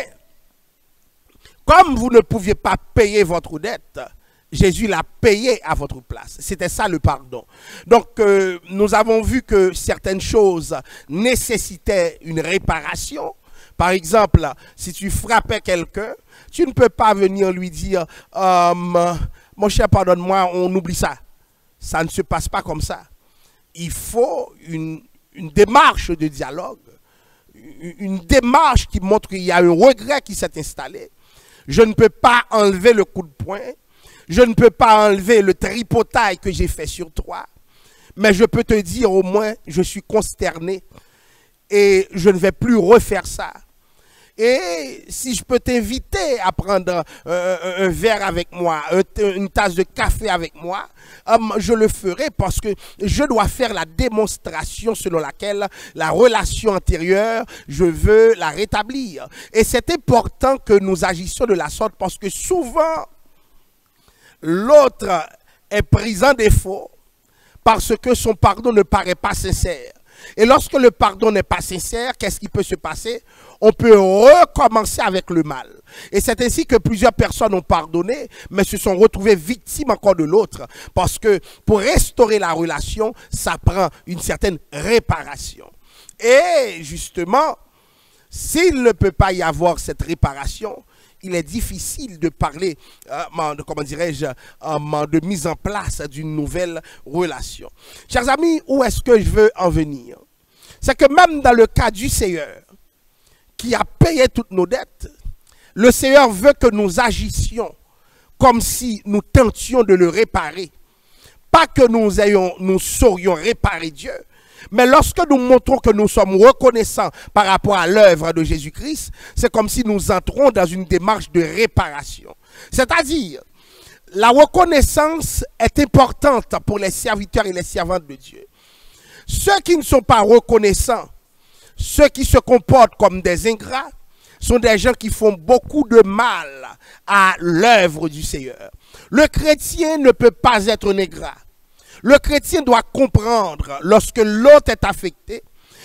comme vous ne pouviez pas payer votre dette, Jésus l'a payé à votre place. C'était ça le pardon. Donc, nous avons vu que certaines choses nécessitaient une réparation. Par exemple, si tu frappais quelqu'un, tu ne peux pas venir lui dire « Mon cher, pardonne-moi, on oublie ça ». Ça ne se passe pas comme ça. Il faut une démarche de dialogue, une démarche qui montre qu'il y a un regret qui s'est installé. Je ne peux pas enlever le coup de poing. Je ne peux pas enlever le tripotail que j'ai fait sur toi. Mais je peux te dire au moins, je suis consterné et je ne vais plus refaire ça. Et si je peux t'inviter à prendre un verre avec moi, une tasse de café avec moi, je le ferai parce que je dois faire la démonstration selon laquelle la relation antérieure, je veux la rétablir. Et c'est important que nous agissions de la sorte parce que souvent, l'autre est pris en défaut parce que son pardon ne paraît pas sincère. Et lorsque le pardon n'est pas sincère, qu'est-ce qui peut se passer? On peut recommencer avec le mal. Et c'est ainsi que plusieurs personnes ont pardonné, mais se sont retrouvées victimes encore de l'autre. Parce que pour restaurer la relation, ça prend une certaine réparation. Et justement, s'il ne peut pas y avoir cette réparation, il est difficile de parler, comment dirais-je, de mise en place d'une nouvelle relation. Chers amis, où est-ce que je veux en venir? C'est que même dans le cas du Seigneur, qui a payé toutes nos dettes, le Seigneur veut que nous agissions comme si nous tentions de le réparer. Pas que nous saurions réparer Dieu, mais lorsque nous montrons que nous sommes reconnaissants par rapport à l'œuvre de Jésus-Christ, c'est comme si nous entrons dans une démarche de réparation. C'est-à-dire, la reconnaissance est importante pour les serviteurs et les servantes de Dieu. Ceux qui ne sont pas reconnaissants, ceux qui se comportent comme des ingrats, sont des gens qui font beaucoup de mal à l'œuvre du Seigneur. Le chrétien ne peut pas être un ingrat. Le chrétien doit comprendre lorsque l'autre est affecté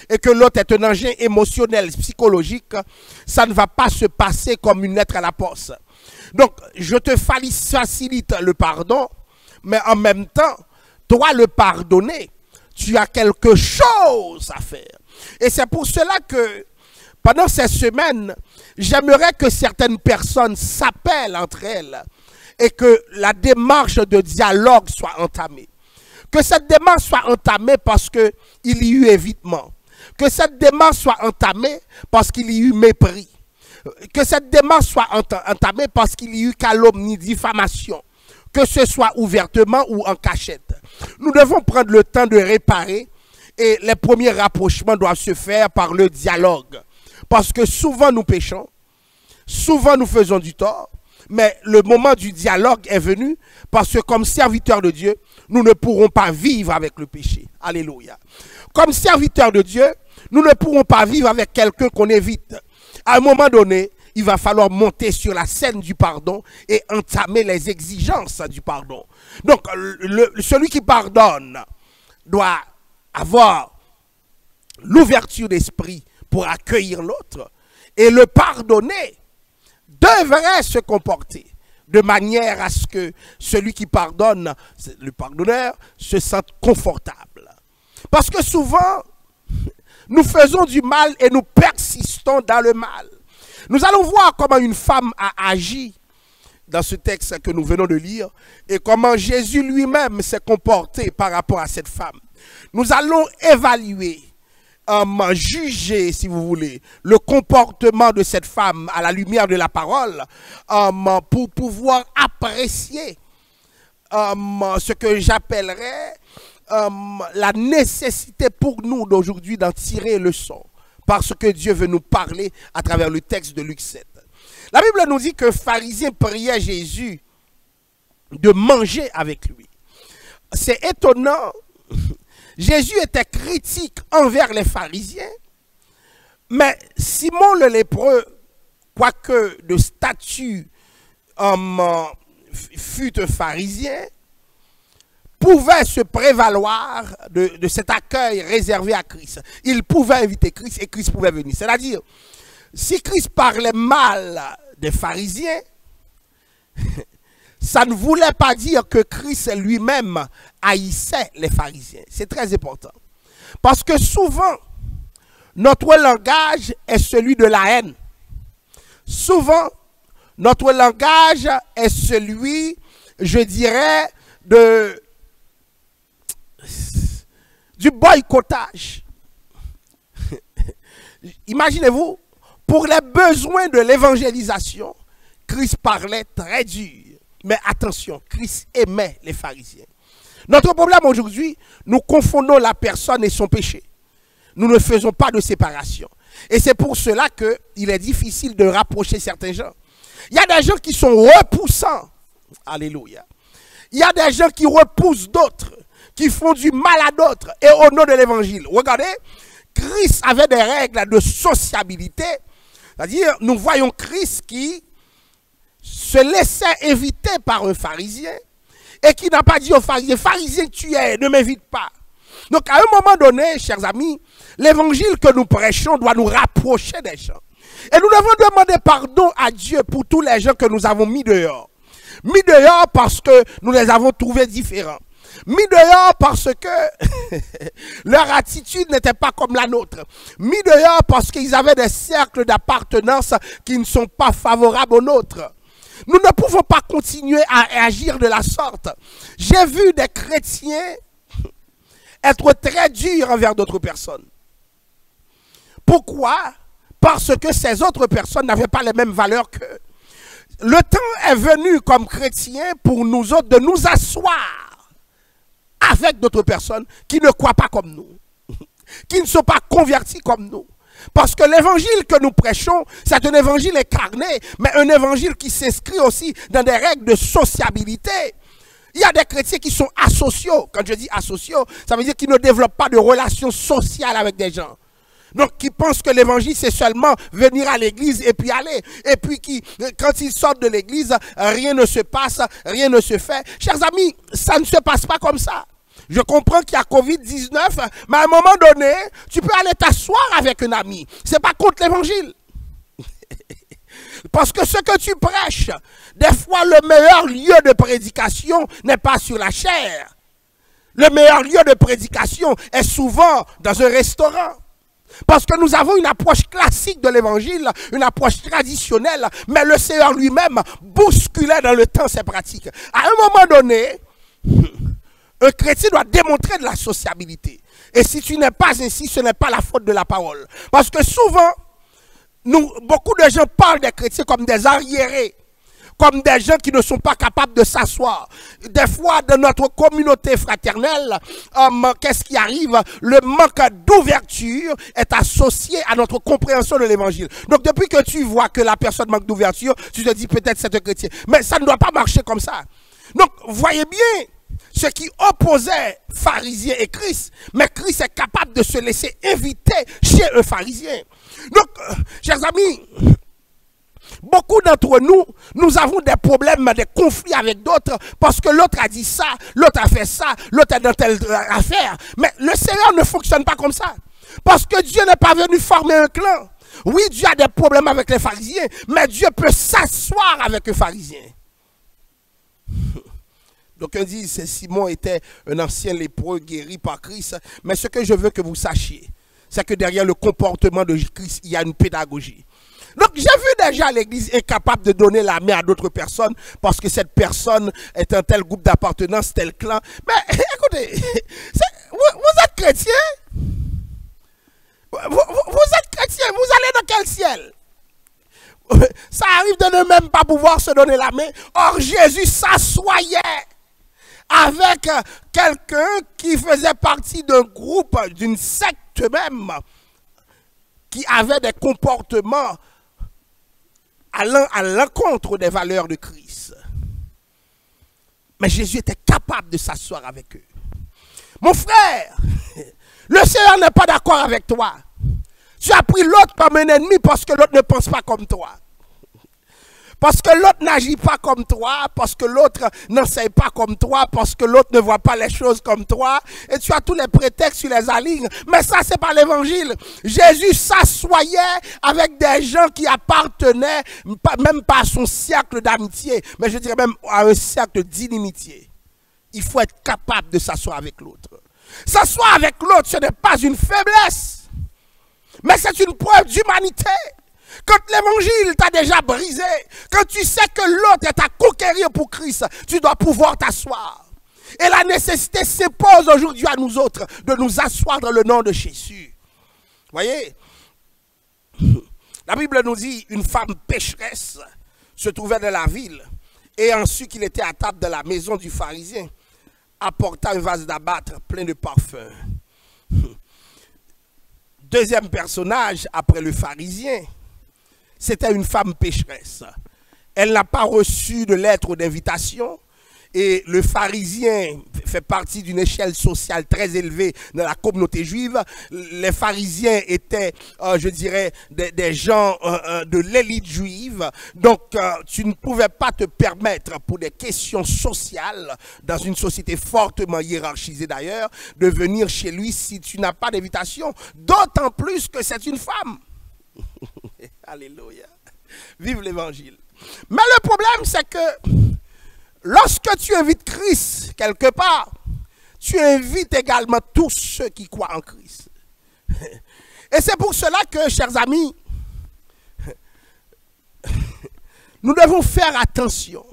et que l'autre est un engin émotionnel, psychologique, ça ne va pas se passer comme une lettre à la poste. Donc, je te facilite le pardon, mais en même temps, toi le pardonner, tu as quelque chose à faire. Et c'est pour cela que pendant ces semaines, j'aimerais que certaines personnes s'appellent entre elles et que la démarche de dialogue soit entamée. Que cette démarche soit entamée parce qu'il y a eu évitement. Que cette démarche soit entamée parce qu'il y a eu mépris. Que cette démarche soit entamée parce qu'il y a eu calomnie, diffamation. Que ce soit ouvertement ou en cachette. Nous devons prendre le temps de réparer et les premiers rapprochements doivent se faire par le dialogue. Parce que souvent nous péchons, souvent nous faisons du tort. Mais le moment du dialogue est venu parce que comme serviteurs de Dieu, nous ne pourrons pas vivre avec le péché. Alléluia. Comme serviteurs de Dieu, nous ne pourrons pas vivre avec quelqu'un qu'on évite. À un moment donné, il va falloir monter sur la scène du pardon et entamer les exigences du pardon. Donc, celui qui pardonne doit avoir l'ouverture d'esprit pour accueillir l'autre. Et le pardonner devrait se comporter de manière à ce que celui qui pardonne, le pardonneur, se sente confortable. Parce que souvent, nous faisons du mal et nous persistons dans le mal. Nous allons voir comment une femme a agi dans ce texte que nous venons de lire et comment Jésus lui-même s'est comporté par rapport à cette femme. Nous allons évaluer, juger, si vous voulez, le comportement de cette femme à la lumière de la parole pour pouvoir apprécier ce que j'appellerais la nécessité pour nous d'aujourd'hui d'en tirer leçon. Parce que Dieu veut nous parler à travers le texte de Luc 7. La Bible nous dit que pharisien priait Jésus de manger avec lui. C'est étonnant. Jésus était critique envers les pharisiens, mais Simon le lépreux, quoique de statut fut un pharisien, pouvait se prévaloir de cet accueil réservé à Christ. Il pouvait inviter Christ et Christ pouvait venir. C'est-à-dire, si Christ parlait mal des pharisiens, ça ne voulait pas dire que Christ lui-même haïssait les pharisiens. C'est très important. Parce que souvent, notre langage est celui de la haine. Souvent, notre langage est celui, je dirais, du boycottage. Imaginez-vous, pour les besoins de l'évangélisation, Christ parlait très dur. Mais attention, Christ aimait les pharisiens. Notre problème aujourd'hui, nous confondons la personne et son péché. Nous ne faisons pas de séparation. Et c'est pour cela qu'il est difficile de rapprocher certains gens. Il y a des gens qui sont repoussants. Alléluia. Il y a des gens qui repoussent d'autres, qui font du mal à d'autres, et au nom de l'évangile. Regardez, Christ avait des règles de sociabilité. C'est-à-dire, nous voyons Christ qui se laissait inviter par un pharisien et qui n'a pas dit au pharisien, pharisien tu es, ne m'invite pas. Donc à un moment donné, chers amis, l'évangile que nous prêchons doit nous rapprocher des gens. Et nous devons demander pardon à Dieu pour tous les gens que nous avons mis dehors. Mis dehors parce que nous les avons trouvés différents. Mis dehors parce que leur attitude n'était pas comme la nôtre. Mis dehors parce qu'ils avaient des cercles d'appartenance qui ne sont pas favorables aux nôtres. Nous ne pouvons pas continuer à agir de la sorte. J'ai vu des chrétiens être très durs envers d'autres personnes. Pourquoi? Parce que ces autres personnes n'avaient pas les mêmes valeurs qu'eux. Le temps est venu comme chrétiens pour nous autres de nous asseoir avec d'autres personnes qui ne croient pas comme nous, qui ne sont pas convertis comme nous. Parce que l'évangile que nous prêchons, c'est un évangile incarné, mais un évangile qui s'inscrit aussi dans des règles de sociabilité. Il y a des chrétiens qui sont asociaux. Quand je dis asociaux, ça veut dire qu'ils ne développent pas de relations sociales avec des gens. Donc, qui pensent que l'évangile, c'est seulement venir à l'église et puis aller. Et puis, quand ils sortent de l'église, rien ne se passe, rien ne se fait. Chers amis, ça ne se passe pas comme ça. Je comprends qu'il y a Covid-19, mais à un moment donné, tu peux aller t'asseoir avec un ami. Ce n'est pas contre l'évangile. Parce que ce que tu prêches, des fois, le meilleur lieu de prédication n'est pas sur la chair. Le meilleur lieu de prédication est souvent dans un restaurant. Parce que nous avons une approche classique de l'évangile, une approche traditionnelle, mais le Seigneur lui-même bousculait dans le temps ses pratiques. À un moment donné, un chrétien doit démontrer de la sociabilité. Et si tu n'es pas ainsi, ce n'est pas la faute de la parole. Parce que souvent, beaucoup de gens parlent des chrétiens comme des arriérés, comme des gens qui ne sont pas capables de s'asseoir. Des fois, dans notre communauté fraternelle, qu'est-ce qui arrive? Le manque d'ouverture est associé à notre compréhension de l'évangile. Donc, depuis que tu vois que la personne manque d'ouverture, tu te dis peut-être c'est un chrétien. Mais ça ne doit pas marcher comme ça. Donc, voyez bien ce qui opposait pharisiens et Christ. Mais Christ est capable de se laisser inviter chez un pharisien. Donc, chers amis, beaucoup d'entre nous, nous avons des problèmes, des conflits avec d'autres parce que l'autre a dit ça, l'autre a fait ça, l'autre est dans telle affaire. Mais le Seigneur ne fonctionne pas comme ça. Parce que Dieu n'est pas venu former un clan. Oui, Dieu a des problèmes avec les pharisiens, mais Dieu peut s'asseoir avec un pharisien. Donc on dit que Simon était un ancien lépreux guéri par Christ. Mais ce que je veux que vous sachiez, c'est que derrière le comportement de Christ, il y a une pédagogie. Donc j'ai vu déjà l'église incapable de donner la main à d'autres personnes parce que cette personne est un tel groupe d'appartenance, tel clan. Mais écoutez, vous êtes chrétien? Vous êtes chrétien, vous allez dans quel ciel? Ça arrive de ne même pas pouvoir se donner la main. Or Jésus s'assoyait avec quelqu'un qui faisait partie d'un groupe, d'une secte même, qui avait des comportements allant à l'encontre des valeurs de Christ. Mais Jésus était capable de s'asseoir avec eux. Mon frère, le Seigneur n'est pas d'accord avec toi. Tu as pris l'autre comme un ennemi parce que l'autre ne pense pas comme toi. Parce que l'autre n'agit pas comme toi, parce que l'autre n'enseigne pas comme toi, parce que l'autre ne voit pas les choses comme toi. Et tu as tous les prétextes, tu les alignes. Mais ça, c'est pas l'évangile. Jésus s'assoyait avec des gens qui appartenaient même pas à son cercle d'amitié, mais je dirais même à un cercle d'inimitié. Il faut être capable de s'asseoir avec l'autre. S'asseoir avec l'autre, ce n'est pas une faiblesse, mais c'est une preuve d'humanité. Quand l'évangile t'a déjà brisé, quand tu sais que l'autre est à conquérir pour Christ, tu dois pouvoir t'asseoir. Et la nécessité s'impose aujourd'hui à nous autres de nous asseoir dans le nom de Jésus. Voyez, la Bible nous dit une femme pécheresse. se trouvait dans la ville, et ensuite qu'il était à table dans la maison du pharisien, apporta un vase d'albâtre plein de parfums. Deuxième personnage, après le pharisien, c'était une femme pécheresse. Elle n'a pas reçu de lettre d'invitation. Et le pharisien fait partie d'une échelle sociale très élevée dans la communauté juive. Les pharisiens étaient, je dirais, des gens de l'élite juive. Donc, tu ne pouvais pas te permettre, pour des questions sociales, dans une société fortement hiérarchisée d'ailleurs, de venir chez lui si tu n'as pas d'invitation. D'autant plus que c'est une femme. Alléluia. Vive l'évangile. Mais le problème, c'est que lorsque tu invites Christ quelque part, tu invites également tous ceux qui croient en Christ. Et c'est pour cela que, chers amis, nous devons faire attention.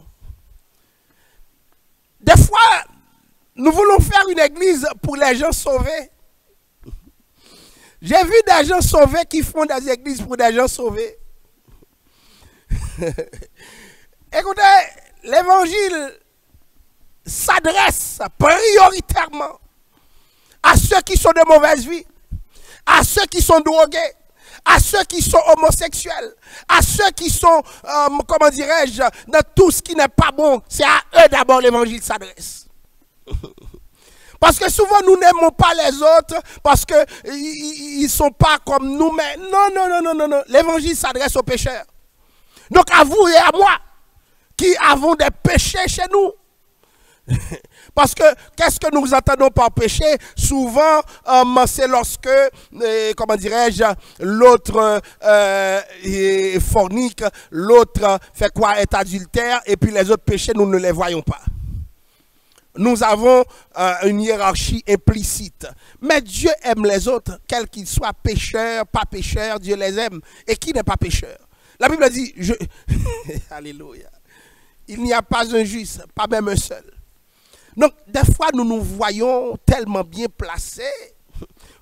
Des fois, nous voulons faire une église pour les gens sauvés. J'ai vu des gens sauvés qui font des églises pour des gens sauvés. Écoutez, l'évangile s'adresse prioritairement à ceux qui sont de mauvaise vie, à ceux qui sont drogués, à ceux qui sont homosexuels, à ceux qui sont, comment dirais-je, dans tout ce qui n'est pas bon. C'est à eux d'abord l'évangile s'adresse. Parce que souvent nous n'aimons pas les autres parce qu'ils ne sont pas comme nous. Mais non. L'évangile s'adresse aux pécheurs. Donc à vous et à moi qui avons des péchés chez nous. Parce que qu'est-ce que nous entendons par péché? Souvent, c'est lorsque, comment dirais-je, l'autre fornique, l'autre fait quoi? Est adultère, et puis les autres péchés, nous ne les voyons pas. Nous avons une hiérarchie implicite. Mais Dieu aime les autres, quels qu'ils soient, pécheurs, pas pécheurs, Dieu les aime. Et qui n'est pas pécheur? La Bible dit, Alléluia. Il n'y a pas un juste, pas même un seul. Donc, des fois, nous nous voyons tellement bien placés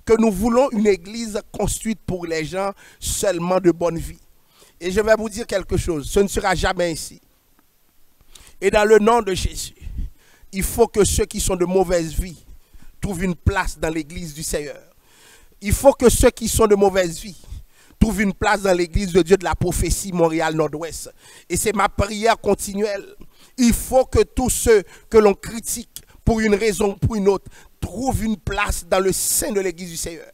que nous voulons une église construite pour les gens seulement de bonne vie. Et je vais vous dire quelque chose, ce ne sera jamais ainsi. Et dans le nom de Jésus, il faut que ceux qui sont de mauvaise vie trouvent une place dans l'église du Seigneur. Il faut que ceux qui sont de mauvaise vie trouvent une place dans l'église de Dieu de la prophétie Montréal Nord-Ouest. Et c'est ma prière continuelle. Il faut que tous ceux que l'on critique pour une raison ou pour une autre trouvent une place dans le sein de l'église du Seigneur.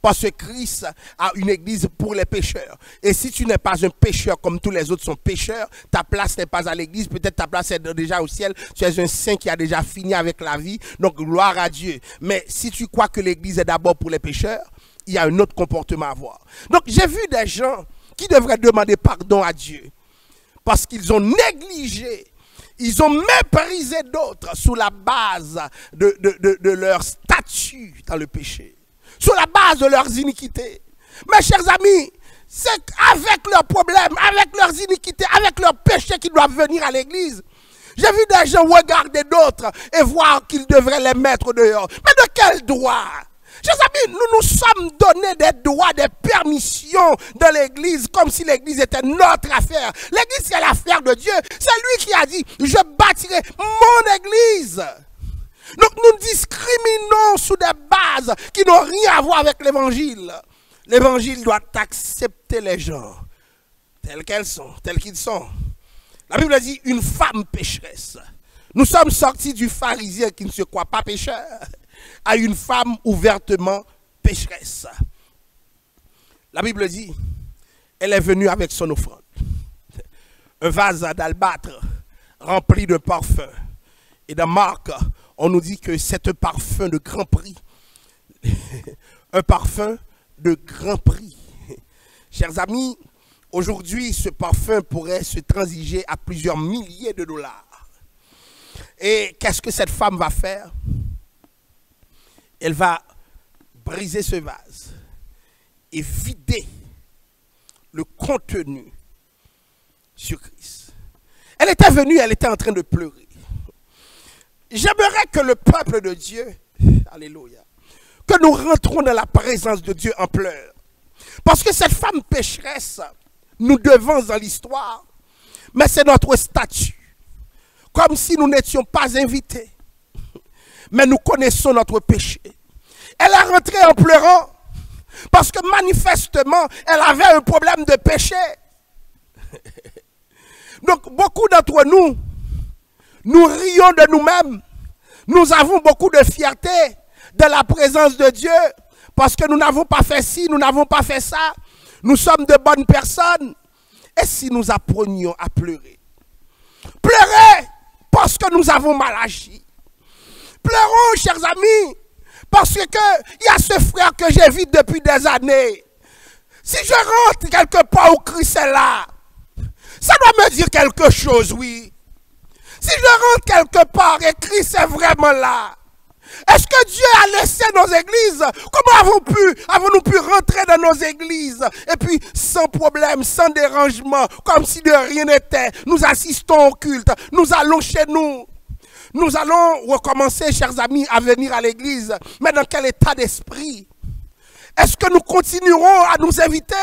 Parce que Christ a une église pour les pécheurs. Et si tu n'es pas un pécheur comme tous les autres sont pécheurs, ta place n'est pas à l'église, peut-être ta place est déjà au ciel. Tu es un saint qui a déjà fini avec la vie, donc gloire à Dieu. Mais si tu crois que l'église est d'abord pour les pécheurs, il y a un autre comportement à avoir. Donc j'ai vu des gens qui devraient demander pardon à Dieu parce qu'ils ont négligé, ils ont méprisé d'autres sous la base de leur statut dans le péché, sur la base de leurs iniquités. Mes chers amis, c'est avec leurs problèmes, avec leurs iniquités, avec leurs péchés qu'ils doivent venir à l'église. J'ai vu des gens regarder d'autres et voir qu'ils devraient les mettre dehors. Mais de quel droit? Chers amis, nous nous sommes donné des droits, des permissions dans l'église, comme si l'église était notre affaire. L'église, c'est l'affaire de Dieu. C'est lui qui a dit, je bâtirai mon église. Donc nous discriminons sous des bases qui n'ont rien à voir avec l'évangile. L'évangile doit accepter les gens tels qu'elles sont, tels qu'ils sont. La Bible dit une femme pécheresse. Nous sommes sortis du pharisien qui ne se croit pas pécheur à une femme ouvertement pécheresse. La Bible dit, elle est venue avec son offrande. Un vase d'albâtre rempli de parfum. Et dans Marc, on nous dit que c'est un parfum de grand prix. Un parfum de grand prix. Chers amis, aujourd'hui, ce parfum pourrait se transiger à plusieurs milliers de dollars. Et qu'est-ce que cette femme va faire? Elle va briser ce vase et vider le contenu sur Christ. Elle était venue, elle était en train de pleurer. J'aimerais que le peuple de Dieu, alléluia, que nous rentrons dans la présence de Dieu en pleurs. Parce que cette femme pécheresse, nous devons dans l'histoire, mais c'est notre statut. Comme si nous n'étions pas invités. Mais nous connaissons notre péché. Elle est rentrée en pleurant parce que manifestement, elle avait un problème de péché. Donc, beaucoup d'entre nous, nous rions de nous-mêmes. Nous avons beaucoup de fierté de la présence de Dieu parce que nous n'avons pas fait ci, nous n'avons pas fait ça. Nous sommes de bonnes personnes. Et si nous apprenions à pleurer? Pleurer parce que nous avons mal agi. Pleurons, chers amis, parce que il y a ce frère que j'évite depuis des années. Si je rentre quelque part où Christ est là, ça doit me dire quelque chose, oui. Si je rentre quelque part et Christ est vraiment là, est-ce que Dieu a laissé nos églises? Comment avons-nous pu rentrer dans nos églises et puis sans problème, sans dérangement, comme si de rien n'était? Nous assistons au culte, nous allons chez nous. Nous allons recommencer, chers amis, à venir à l'église. Mais dans quel état d'esprit? Est-ce que nous continuerons à nous inviter?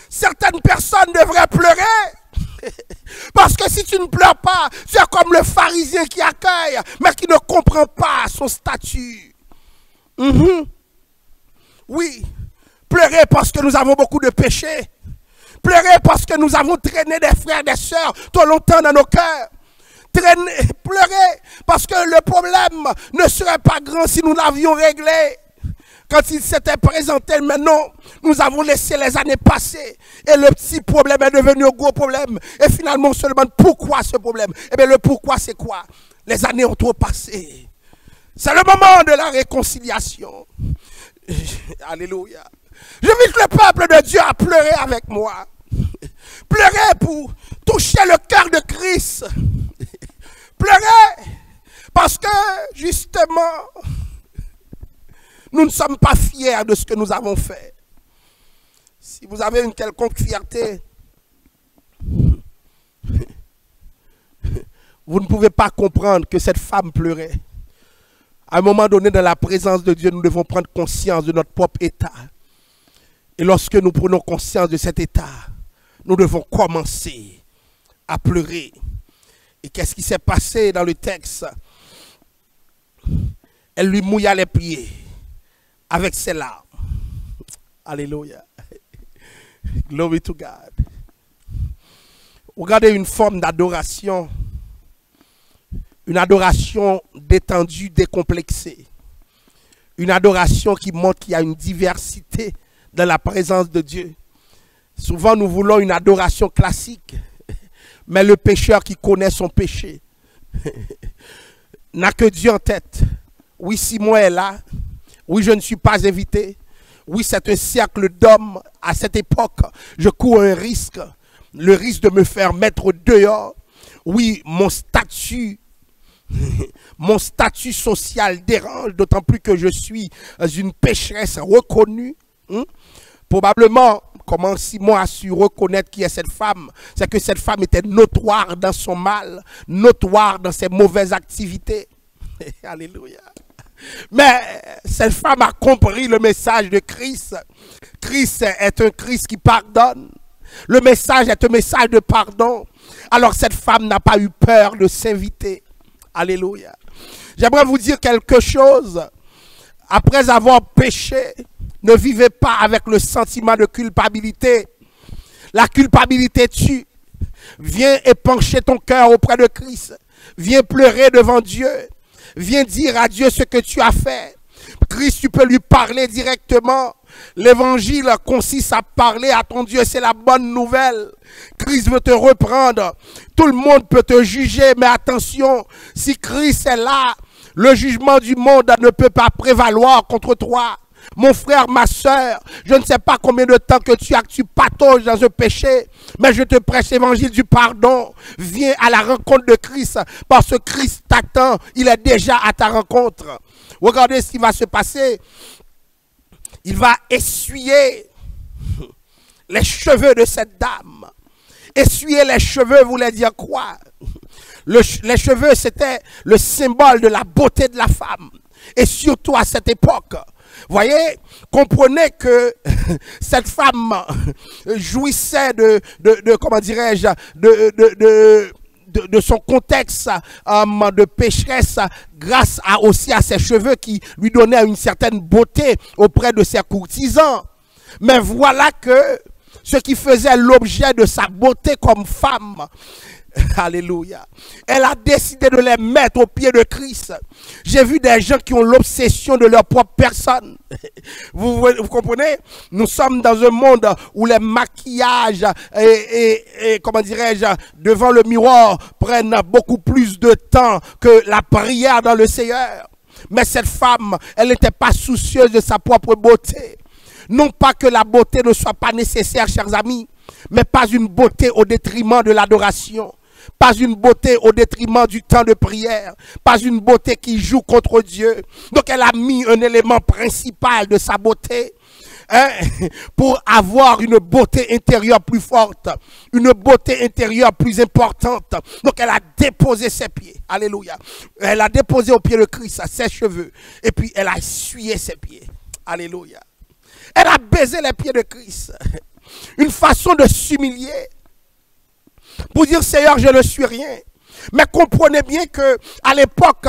Certaines personnes devraient pleurer. Parce que si tu ne pleures pas, tu es comme le pharisien qui accueille, mais qui ne comprend pas son statut. Oui, pleurer parce que nous avons beaucoup de péchés. Pleurer parce que nous avons traîné des frères et des sœurs trop longtemps dans nos cœurs. Pleurer parce que le problème ne serait pas grand si nous l'avions réglé. Quand il s'était présenté, maintenant, nous avons laissé les années passer. Et le petit problème est devenu un gros problème. Et finalement, on se demande pourquoi ce problème. Eh bien, le pourquoi, c'est quoi? Les années ont trop passé. C'est le moment de la réconciliation. Alléluia. J'invite le peuple de Dieu à pleurer avec moi. Pleurer pour toucher le cœur de Christ. Pleurer parce que, justement, nous ne sommes pas fiers de ce que nous avons fait. Si vous avez une quelconque fierté, vous ne pouvez pas comprendre que cette femme pleurait. À un moment donné, dans la présence de Dieu, nous devons prendre conscience de notre propre état. Et lorsque nous prenons conscience de cet état, nous devons commencer à pleurer. Et qu'est-ce qui s'est passé dans le texte? Elle lui mouilla les pieds avec ses larmes. Alléluia. Glory to God. Regardez une forme d'adoration. Une adoration détendue, décomplexée. Une adoration qui montre qu'il y a une diversité dans la présence de Dieu. Souvent, nous voulons une adoration classique. Mais le pécheur qui connaît son péché n'a que Dieu en tête. Oui, Simon est là. Oui, je ne suis pas invité. Oui, c'est un cercle d'hommes. À cette époque, je cours un risque. Le risque de me faire mettre dehors. Oui, mon statut social dérange, d'autant plus que je suis une pécheresse reconnue. Probablement, comment Simon a su reconnaître qui est cette femme? C'est que cette femme était notoire dans son mal, notoire dans ses mauvaises activités. Alléluia. Mais cette femme a compris le message de Christ. Christ est un Christ qui pardonne. Le message est un message de pardon. Alors cette femme n'a pas eu peur de s'inviter. Alléluia. J'aimerais vous dire quelque chose. Après avoir péché, ne vivez pas avec le sentiment de culpabilité. La culpabilité tue. Viens épancher ton cœur auprès de Christ. Viens pleurer devant Dieu. Viens dire à Dieu ce que tu as fait. Christ, tu peux lui parler directement. L'évangile consiste à parler à ton Dieu. C'est la bonne nouvelle. Christ veut te reprendre. Tout le monde peut te juger, mais attention, si Christ est là, le jugement du monde ne peut pas prévaloir contre toi. Mon frère, ma soeur, je ne sais pas combien de temps que tu patauges dans un péché, mais je te prêche l'évangile du pardon. Viens à la rencontre de Christ, parce que Christ t'attend, il est déjà à ta rencontre. Regardez ce qui va se passer. Il va essuyer les cheveux de cette dame. Essuyer les cheveux voulait dire quoi? Les cheveux, c'était le symbole de la beauté de la femme. Et surtout à cette époque. Voyez, comprenez que cette femme jouissait comment dirais-je, de son contexte de pécheresse grâce aussi à ses cheveux qui lui donnaient une certaine beauté auprès de ses courtisans. Mais voilà que ce qui faisait l'objet de sa beauté comme femme, alléluia, elle a décidé de les mettre aux pieds de Christ. J'ai vu des gens qui ont l'obsession de leur propre personne. Vous comprenez? Nous sommes dans un monde où les maquillages et comment dirais-je, devant le miroir prennent beaucoup plus de temps que la prière dans le Seigneur. Mais cette femme, elle n'était pas soucieuse de sa propre beauté. Non pas que la beauté ne soit pas nécessaire, chers amis, mais pas une beauté au détriment de l'adoration. Pas une beauté au détriment du temps de prière. Pas une beauté qui joue contre Dieu. Donc elle a mis un élément principal de sa beauté pour avoir une beauté intérieure plus forte. Une beauté intérieure plus importante. Donc elle a déposé ses pieds. Alléluia. Elle a déposé aux pieds de Christ ses cheveux. Et puis elle a essuyé ses pieds. Alléluia. Elle a baisé les pieds de Christ. Une façon de s'humilier. Pour dire, Seigneur, je ne suis rien. Mais comprenez bien que à l'époque,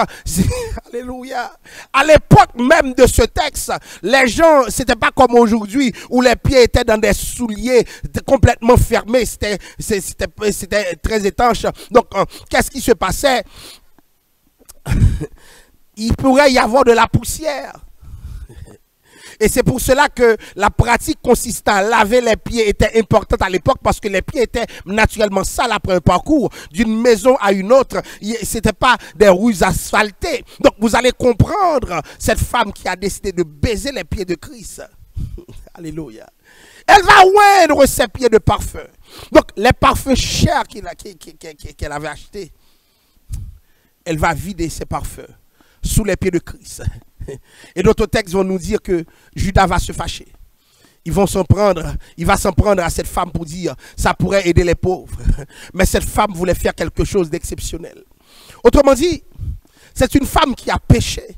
alléluia, à l'époque même de ce texte, les gens, c'était pas comme aujourd'hui où les pieds étaient dans des souliers complètement fermés. C'était très étanche. Donc, qu'est-ce qui se passait? Il pourrait y avoir de la poussière. Et c'est pour cela que la pratique consistant à laver les pieds était importante à l'époque parce que les pieds étaient naturellement sales après un parcours d'une maison à une autre. Ce n'était pas des rues asphaltées. Donc vous allez comprendre cette femme qui a décidé de baiser les pieds de Christ. Alléluia. Elle va oindre ses pieds de parfum. Donc les parfums chers qu'elle avait achetés, elle va vider ses parfums sous les pieds de Christ. Et d'autres textes vont nous dire que Judas va se fâcher. Il va s'en prendre à cette femme pour dire ça pourrait aider les pauvres. Mais cette femme voulait faire quelque chose d'exceptionnel. Autrement dit, c'est une femme qui a péché.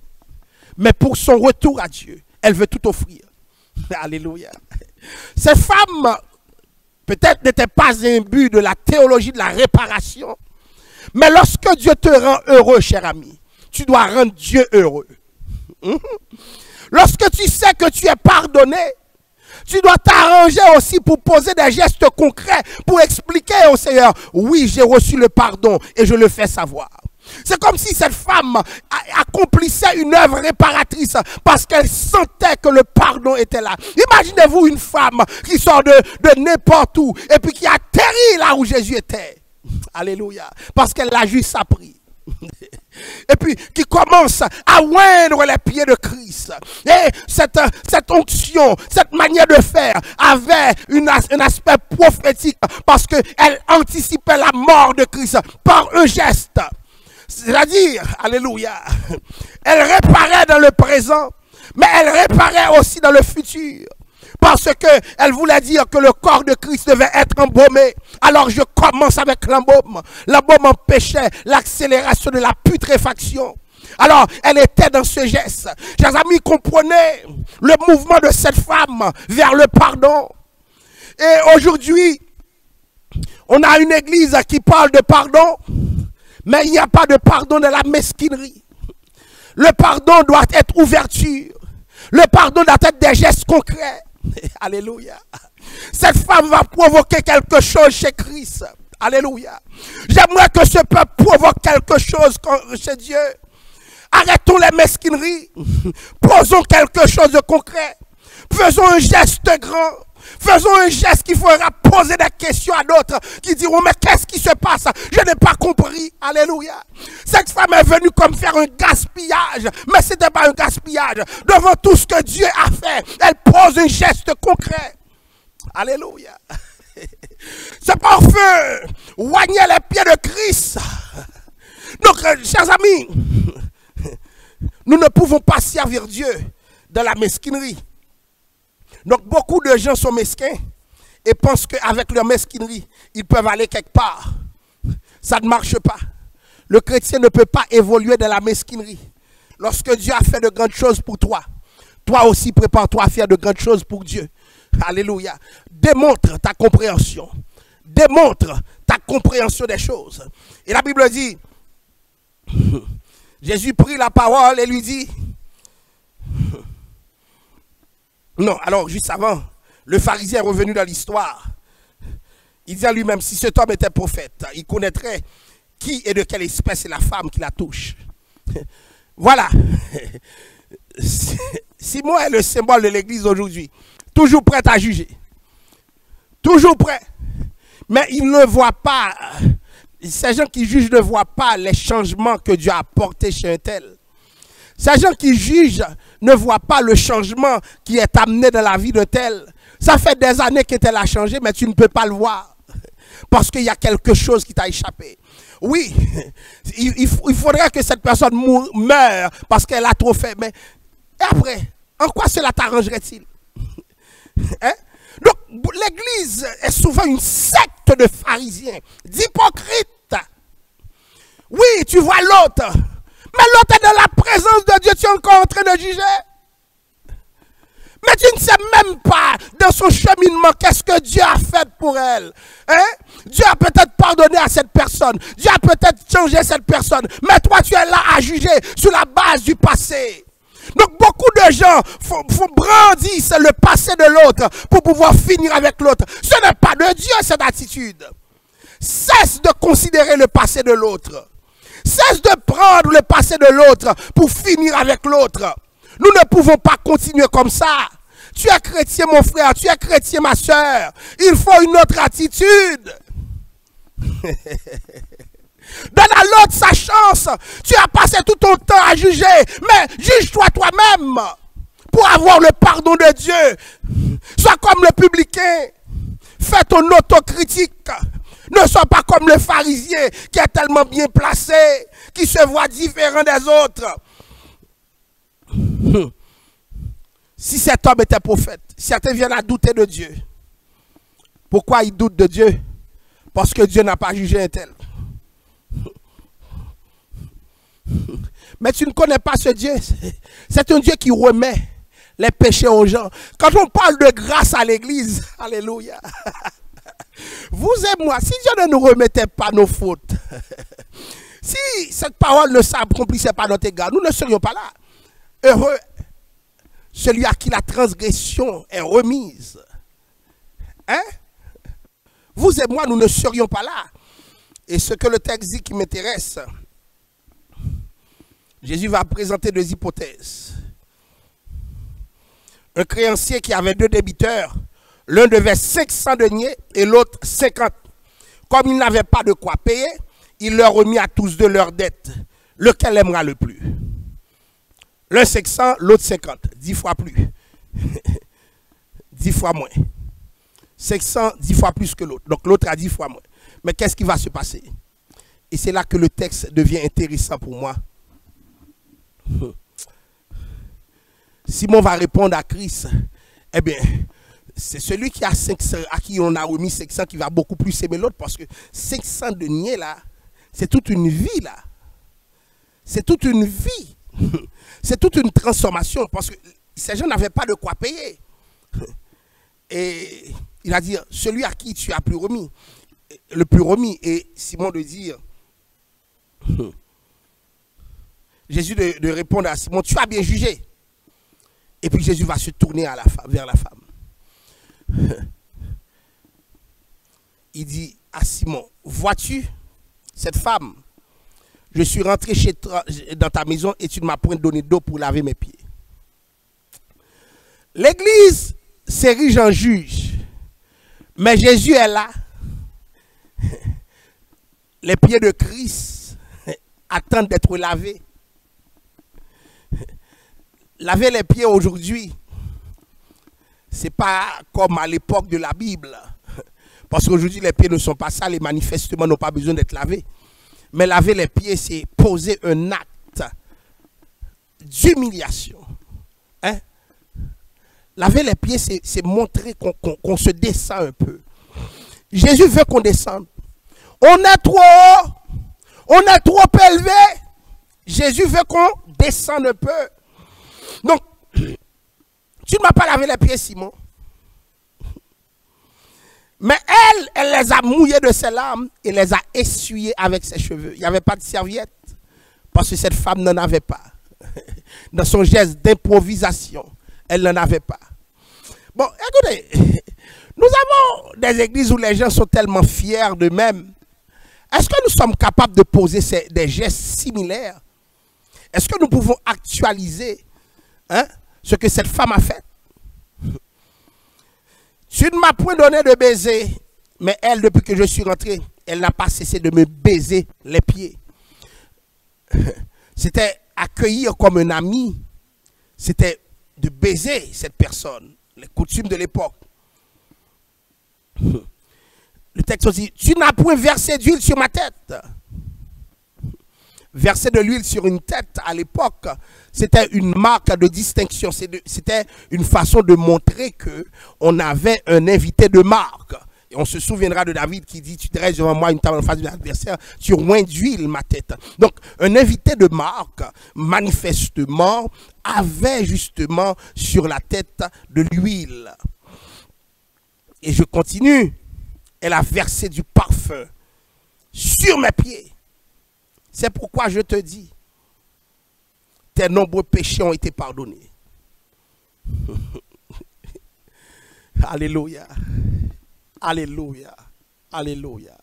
Mais pour son retour à Dieu, elle veut tout offrir. Alléluia. Cette femme, peut-être n'était pas imbue de la théologie de la réparation. Mais lorsque Dieu te rend heureux, cher ami, tu dois rendre Dieu heureux. Lorsque tu sais que tu es pardonné, tu dois t'arranger aussi pour poser des gestes concrets, pour expliquer au Seigneur, oui, j'ai reçu le pardon et je le fais savoir. C'est comme si cette femme accomplissait une œuvre réparatrice parce qu'elle sentait que le pardon était là. Imaginez-vous une femme qui sort de n'importe où et puis qui atterrit là où Jésus était. Alléluia. Parce qu'elle l'a juste appris. Et puis qui commence à oindre les pieds de Christ. Et cette onction, cette manière de faire avait un aspect prophétique parce qu'elle anticipait la mort de Christ par un geste. C'est-à-dire, alléluia, elle réparait dans le présent, mais elle réparait aussi dans le futur. Parce qu'elle voulait dire que le corps de Christ devait être embaumé. Alors je commence avec l'embaume. L'embaume empêchait l'accélération de la putréfaction. Alors elle était dans ce geste. Chers amis, comprenez le mouvement de cette femme vers le pardon. Et aujourd'hui, on a une église qui parle de pardon, mais il n'y a pas de pardon de la mesquinerie. Le pardon doit être ouverture. Le pardon doit être des gestes concrets. Alléluia. Cette femme va provoquer quelque chose chez Christ. Alléluia. J'aimerais que ce peuple provoque quelque chose chez Dieu. Arrêtons les mesquineries. Posons quelque chose de concret. Faisons un geste grand. Faisons un geste qui fera poser des questions à d'autres qui diront mais qu'est-ce qui se passe? Je n'ai pas compris. Alléluia. Cette femme est venue comme faire un gaspillage, mais ce n'était pas un gaspillage. Devant tout ce que Dieu a fait, elle pose un geste concret. Alléluia. Ce parfum oignait les pieds de Christ. Donc, chers amis, nous ne pouvons pas servir Dieu dans la mesquinerie. Donc beaucoup de gens sont mesquins et pensent qu'avec leur mesquinerie, ils peuvent aller quelque part. Ça ne marche pas. Le chrétien ne peut pas évoluer dans la mesquinerie. Lorsque Dieu a fait de grandes choses pour toi, Toi aussi, prépare-toi à faire de grandes choses pour Dieu. Alléluia. Démontre ta compréhension. Démontre ta compréhension des choses. Et la Bible dit, Jésus prit la parole et lui dit, non, alors juste avant, le pharisien est revenu dans l'histoire. Il dit à lui-même, si cet homme était prophète, il connaîtrait qui et de quelle espèce est la femme qui la touche. Voilà. Simon est le symbole de l'église aujourd'hui. Toujours prêt à juger. Toujours prêt. Mais il ne voit pas, ces gens qui jugent ne voient pas les changements que Dieu a apportés chez un tel. Ces gens qui jugent ne voient pas le changement qui est amené dans la vie de tel. Ça fait des années que tel a changé, mais tu ne peux pas le voir. Parce qu'il y a quelque chose qui t'a échappé. Oui, il faudrait que cette personne meure parce qu'elle a trop fait. Mais et après, en quoi cela t'arrangerait-il? Hein? Donc, l'église est souvent une secte de pharisiens, d'hypocrites. Oui, tu vois l'autre. Mais l'autre est dans la présence de Dieu, tu es encore en train de juger. Mais tu ne sais même pas dans son cheminement qu'est-ce que Dieu a fait pour elle. Hein? Dieu a peut-être pardonné à cette personne. Dieu a peut-être changé cette personne. Mais toi, tu es là à juger sur la base du passé. Donc beaucoup de gens brandissent le passé de l'autre pour pouvoir finir avec l'autre. Ce n'est pas de Dieu cette attitude. Cesse de considérer le passé de l'autre. Cesse de prendre le passé de l'autre pour finir avec l'autre. Nous ne pouvons pas continuer comme ça. Tu es chrétien mon frère, tu es chrétien ma soeur. Il faut une autre attitude. Donne à l'autre sa chance. Tu as passé tout ton temps à juger, mais juge-toi toi-même pour avoir le pardon de Dieu. Sois comme le publicain. Fais ton autocritique. Ne sois pas comme le pharisien qui est tellement bien placé, qui se voit différent des autres. Si cet homme était prophète, certains viennent à douter de Dieu. Pourquoi ils doutent de Dieu? Parce que Dieu n'a pas jugé un tel. Mais tu ne connais pas ce Dieu. C'est un Dieu qui remet les péchés aux gens. Quand on parle de grâce à l'église, alléluia. Vous et moi, si Dieu ne nous remettait pas nos fautes, si cette parole ne s'accomplissait pas à notre égard, nous ne serions pas là. Heureux celui à qui la transgression est remise. Hein? Vous et moi, nous ne serions pas là. Et ce que le texte dit qui m'intéresse, Jésus va présenter deux hypothèses. Un créancier qui avait deux débiteurs, l'un devait 500 deniers et l'autre 50. Comme il n'avait pas de quoi payer, il leur remit à tous deux leurs dettes. Lequel aimera le plus? L'un 500, l'autre 50. 10 fois plus. 10 fois moins. 500, 10 fois plus que l'autre. Donc l'autre a 10 fois moins. Mais qu'est-ce qui va se passer? Et c'est là que le texte devient intéressant pour moi. Simon va répondre à Christ. Eh bien, c'est celui qui a 500, à qui on a remis 500 qui va beaucoup plus aimer l'autre, parce que 500 deniers là, c'est toute une vie là. C'est toute une vie. C'est toute une transformation, parce que ces gens n'avaient pas de quoi payer. Et il a dit, celui à qui tu as plus remis, le plus remis. Et Simon de dire, Jésus de répondre à Simon, tu as bien jugé. Et puis Jésus va se tourner à vers la femme. Il dit à Simon, vois-tu cette femme? Je suis rentré chez toi, dans ta maison, et tu ne m'as point donné d'eau pour laver mes pieds. L'église s'érige en juge, mais Jésus est là. Les pieds de Christ attendent d'être lavés. Laver les pieds aujourd'hui, ce n'est pas comme à l'époque de la Bible. Parce qu'aujourd'hui, les pieds ne sont pas sales et manifestement n'ont pas besoin d'être lavés. Mais laver les pieds, c'est poser un acte d'humiliation. Hein? Laver les pieds, c'est montrer qu'on se descend un peu. Jésus veut qu'on descende. On est trop haut, on est trop élevé. Jésus veut qu'on descende un peu. Donc, Tu ne m'as pas lavé les pieds, Simon. Mais elle les a mouillés de ses larmes et les a essuyés avec ses cheveux. Il n'y avait pas de serviette parce que cette femme n'en avait pas. Dans son geste d'improvisation, elle n'en avait pas. Bon, écoutez, nous avons des églises où les gens sont tellement fiers d'eux-mêmes. Est-ce que nous sommes capables de poser des gestes similaires? Est-ce que nous pouvons actualiser ce que cette femme a fait? Tu ne m'as point donné de baiser, mais elle, depuis que je suis rentré, elle n'a pas cessé de me baiser les pieds. C'était accueillir comme un ami. C'était de baiser cette personne. Les coutumes de l'époque. Le texte dit, tu n'as point versé d'huile sur ma tête. Verser de l'huile sur une tête à l'époque, c'était une marque de distinction. C'était une façon de montrer qu'on avait un invité de marque. Et on se souviendra de David qui dit, tu dresses devant moi une table en face de l'adversaire, tu oins d'huile ma tête. Donc, un invité de marque, manifestement, avait justement sur la tête de l'huile. Et je continue. Elle a versé du parfum sur mes pieds. C'est pourquoi je te dis, tes nombreux péchés ont été pardonnés. Alléluia. Alléluia. Alléluia.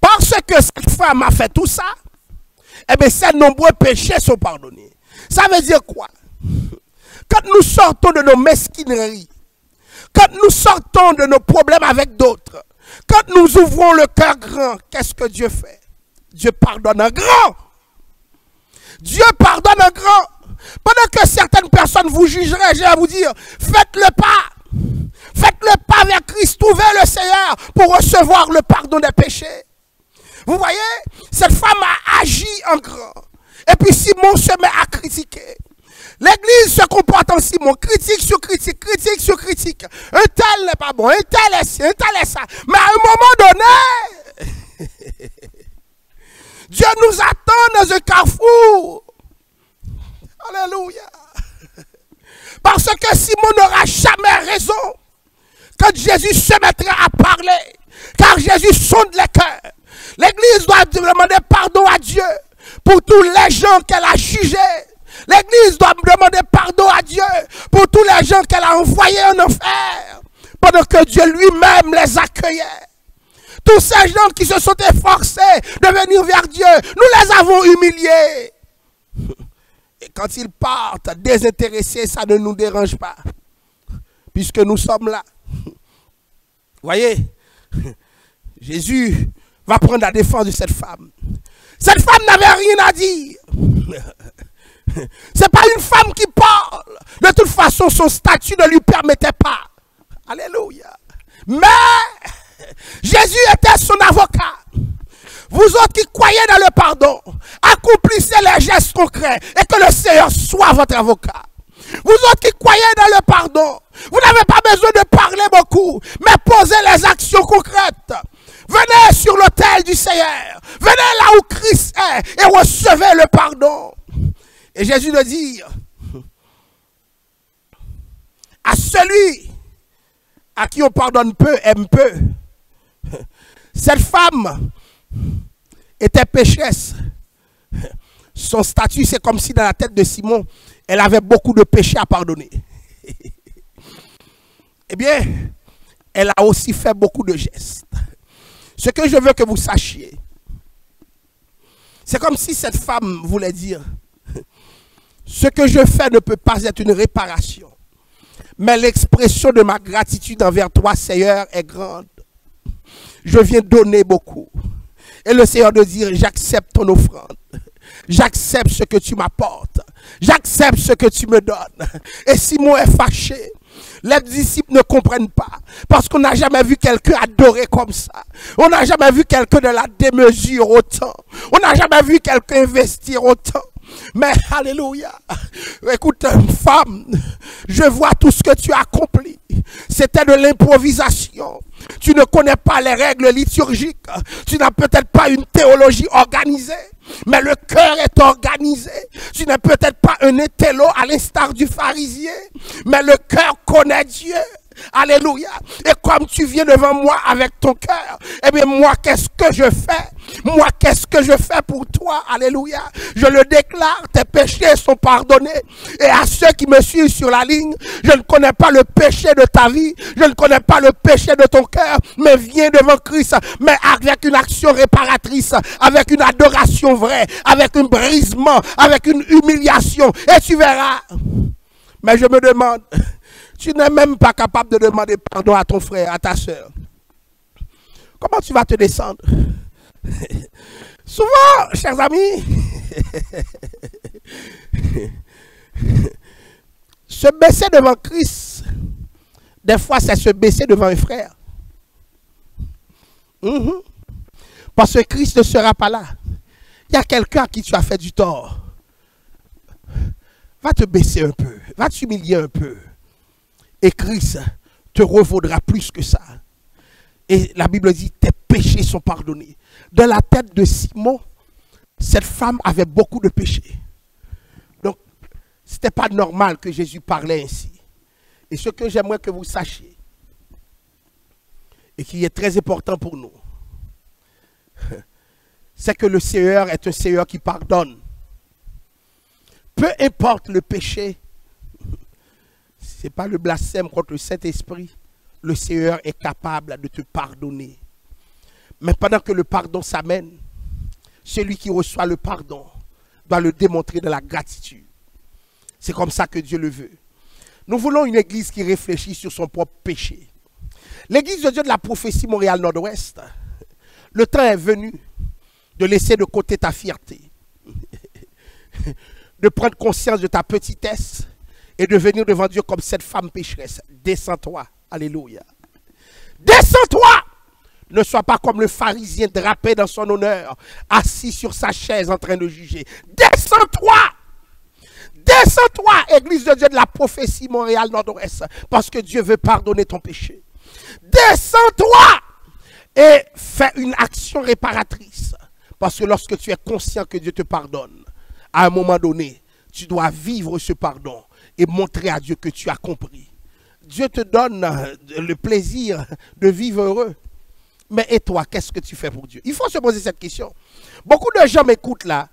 Parce que cette femme a fait tout ça, eh bien, ses nombreux péchés sont pardonnés. Ça veut dire quoi? Quand nous sortons de nos mesquineries, quand nous sortons de nos problèmes avec d'autres, quand nous ouvrons le cœur grand, qu'est-ce que Dieu fait? Dieu pardonne un grand. Dieu pardonne un grand. Pendant que certaines personnes vous jugeraient, j'ai à vous dire, faites le pas. Faites le pas vers Christ, ouvrez le Seigneur pour recevoir le pardon des péchés. Vous voyez, cette femme a agi en grand. Et puis Simon se met à critiquer. L'église se comporte en Simon, critique sur critique, critique sur critique. Un tel n'est pas bon, un tel est ci, un tel est ça. Mais à un moment donné, Dieu nous attend dans un carrefour. Alléluia. Parce que Simon n'aura jamais raison quand Jésus se mettra à parler. Car Jésus sonde les cœurs. L'église doit demander pardon à Dieu pour tous les gens qu'elle a jugés. L'église doit demander pardon à Dieu pour tous les gens qu'elle a envoyés en enfer, pendant que Dieu lui-même les accueillait. Tous ces gens qui se sont efforcés de venir vers Dieu, nous les avons humiliés. Et quand ils partent désintéressés, ça ne nous dérange pas, puisque nous sommes là. Voyez, Jésus va prendre la défense de cette femme. Cette femme n'avait rien à dire. Ce n'est pas une femme qui parle. De toute façon, son statut ne lui permettait pas. Alléluia. Mais Jésus était son avocat. Vous autres qui croyez dans le pardon, accomplissez les gestes concrets et que le Seigneur soit votre avocat. Vous autres qui croyez dans le pardon, vous n'avez pas besoin de parler beaucoup, mais posez les actions concrètes. Venez sur l'autel du Seigneur. Venez là où Christ est et recevez le pardon. Et Jésus le dit à celui à qui on pardonne peu, aime peu. Cette femme était pécheresse. Son statut, c'est comme si dans la tête de Simon, elle avait beaucoup de péchés à pardonner. Eh bien, elle a aussi fait beaucoup de gestes. Ce que je veux que vous sachiez, c'est comme si cette femme voulait dire, ce que je fais ne peut pas être une réparation, mais l'expression de ma gratitude envers toi, Seigneur, est grande. Je viens donner beaucoup. Et le Seigneur de dire, j'accepte ton offrande. J'accepte ce que tu m'apportes. J'accepte ce que tu me donnes. Et Simon est fâché. Les disciples ne comprennent pas. Parce qu'on n'a jamais vu quelqu'un adorer comme ça. On n'a jamais vu quelqu'un de la démesure autant. On n'a jamais vu quelqu'un investir autant. Mais alléluia. Écoute, femme, je vois tout ce que tu as accompli. C'était de l'improvisation. Tu ne connais pas les règles liturgiques. Tu n'as peut-être pas une théologie organisée, mais le cœur est organisé. Tu n'es peut-être pas un intello à l'instar du pharisien, mais le cœur connaît Dieu. Alléluia. Et comme tu viens devant moi avec ton cœur, eh bien moi, qu'est-ce que je fais? Moi, qu'est-ce que je fais pour toi? Alléluia. Je le déclare, tes péchés sont pardonnés. Et à ceux qui me suivent sur la ligne, je ne connais pas le péché de ta vie, je ne connais pas le péché de ton cœur, mais viens devant Christ, mais avec une action réparatrice, avec une adoration vraie, avec un brisement, avec une humiliation, et tu verras. Mais je me demande, tu n'es même pas capable de demander pardon à ton frère, à ta soeur. Comment tu vas te descendre? Souvent, chers amis, se baisser devant Christ, des fois c'est se baisser devant un frère. Parce que Christ ne sera pas là. Il y a quelqu'un à qui tu as fait du tort. Va te baisser un peu, va t'humilier un peu. Et Christ te revaudra plus que ça. Et la Bible dit, tes péchés sont pardonnés. Dans la tête de Simon, cette femme avait beaucoup de péchés. Donc, ce n'était pas normal que Jésus parlait ainsi. Et ce que j'aimerais que vous sachiez, et qui est très important pour nous, c'est que le Seigneur est un Seigneur qui pardonne. Peu importe le péché, ce n'est pas le blasphème contre le Saint-Esprit. Le Seigneur est capable de te pardonner. Mais pendant que le pardon s'amène, celui qui reçoit le pardon doit le démontrer de la gratitude. C'est comme ça que Dieu le veut. Nous voulons une église qui réfléchit sur son propre péché. L'église de Dieu de la prophétie Montréal Nord-Ouest, le temps est venu de laisser de côté ta fierté, de prendre conscience de ta petitesse, et de venir devant Dieu comme cette femme pécheresse. Descends-toi. Alléluia. Descends-toi. Ne sois pas comme le pharisien drapé dans son honneur, assis sur sa chaise en train de juger. Descends-toi. Descends-toi, Église de Dieu de la prophétie Montréal Nord-Ouest, parce que Dieu veut pardonner ton péché. Descends-toi et fais une action réparatrice. Parce que lorsque tu es conscient que Dieu te pardonne, à un moment donné, tu dois vivre ce pardon et montrer à Dieu que tu as compris. Dieu te donne le plaisir de vivre heureux. Mais et toi, qu'est-ce que tu fais pour Dieu? Il faut se poser cette question. Beaucoup de gens m'écoutent là.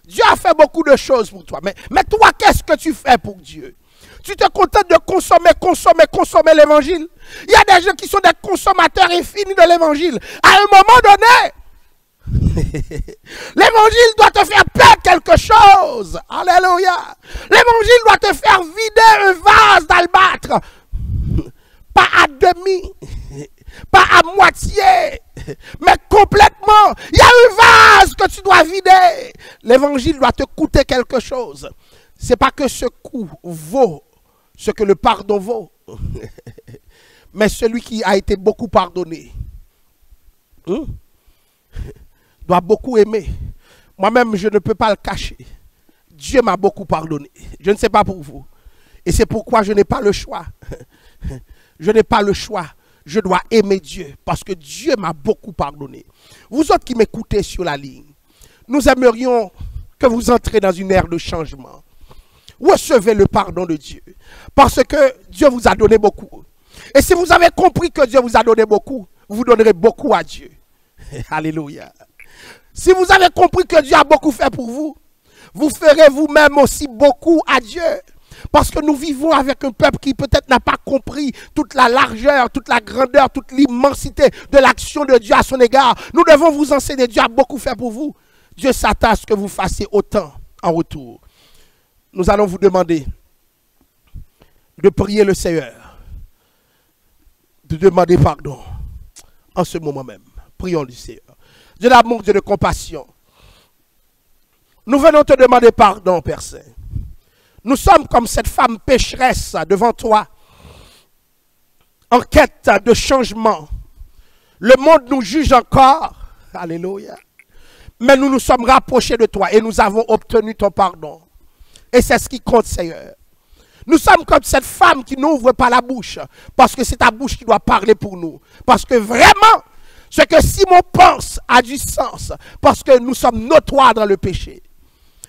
Dieu a fait beaucoup de choses pour toi. Mais toi, qu'est-ce que tu fais pour Dieu? Tu te contentes de consommer l'évangile. Il y a des gens qui sont des consommateurs infinis de l'évangile. À un moment donné, l'évangile doit te faire perdre quelque chose. Alléluia. L'évangile doit te faire vider un vase d'albâtre. Pas à demi, pas à moitié, mais complètement. Il y a un vase que tu dois vider. L'évangile doit te coûter quelque chose. C'est pas que ce coût vaut ce que le pardon vaut. Mais celui qui a été beaucoup pardonné doit beaucoup aimer. Moi-même, je ne peux pas le cacher. Dieu m'a beaucoup pardonné. Je ne sais pas pour vous. Et c'est pourquoi je n'ai pas le choix. Je n'ai pas le choix. Je dois aimer Dieu parce que Dieu m'a beaucoup pardonné. Vous autres qui m'écoutez sur la ligne, nous aimerions que vous entrez dans une ère de changement. Recevez le pardon de Dieu parce que Dieu vous a donné beaucoup. Et si vous avez compris que Dieu vous a donné beaucoup, vous donnerez beaucoup à Dieu. Alléluia. Si vous avez compris que Dieu a beaucoup fait pour vous, vous ferez vous-même aussi beaucoup à Dieu. Parce que nous vivons avec un peuple qui peut-être n'a pas compris toute la largeur, toute la grandeur, toute l'immensité de l'action de Dieu à son égard. Nous devons vous enseigner. Dieu a beaucoup fait pour vous. Dieu s'attend à ce que vous fassiez autant en retour. Nous allons vous demander de prier le Seigneur, de demander pardon en ce moment même. Prions le Seigneur. Dieu d'amour, Dieu de compassion. Nous venons te demander pardon, Père Saint. Nous sommes comme cette femme pécheresse devant toi, en quête de changement. Le monde nous juge encore. Alléluia. Mais nous nous sommes rapprochés de toi et nous avons obtenu ton pardon. Et c'est ce qui compte, Seigneur. Nous sommes comme cette femme qui n'ouvre pas la bouche, parce que c'est ta bouche qui doit parler pour nous. Parce que vraiment, ce que Simon pense a du sens, parce que nous sommes notoires dans le péché.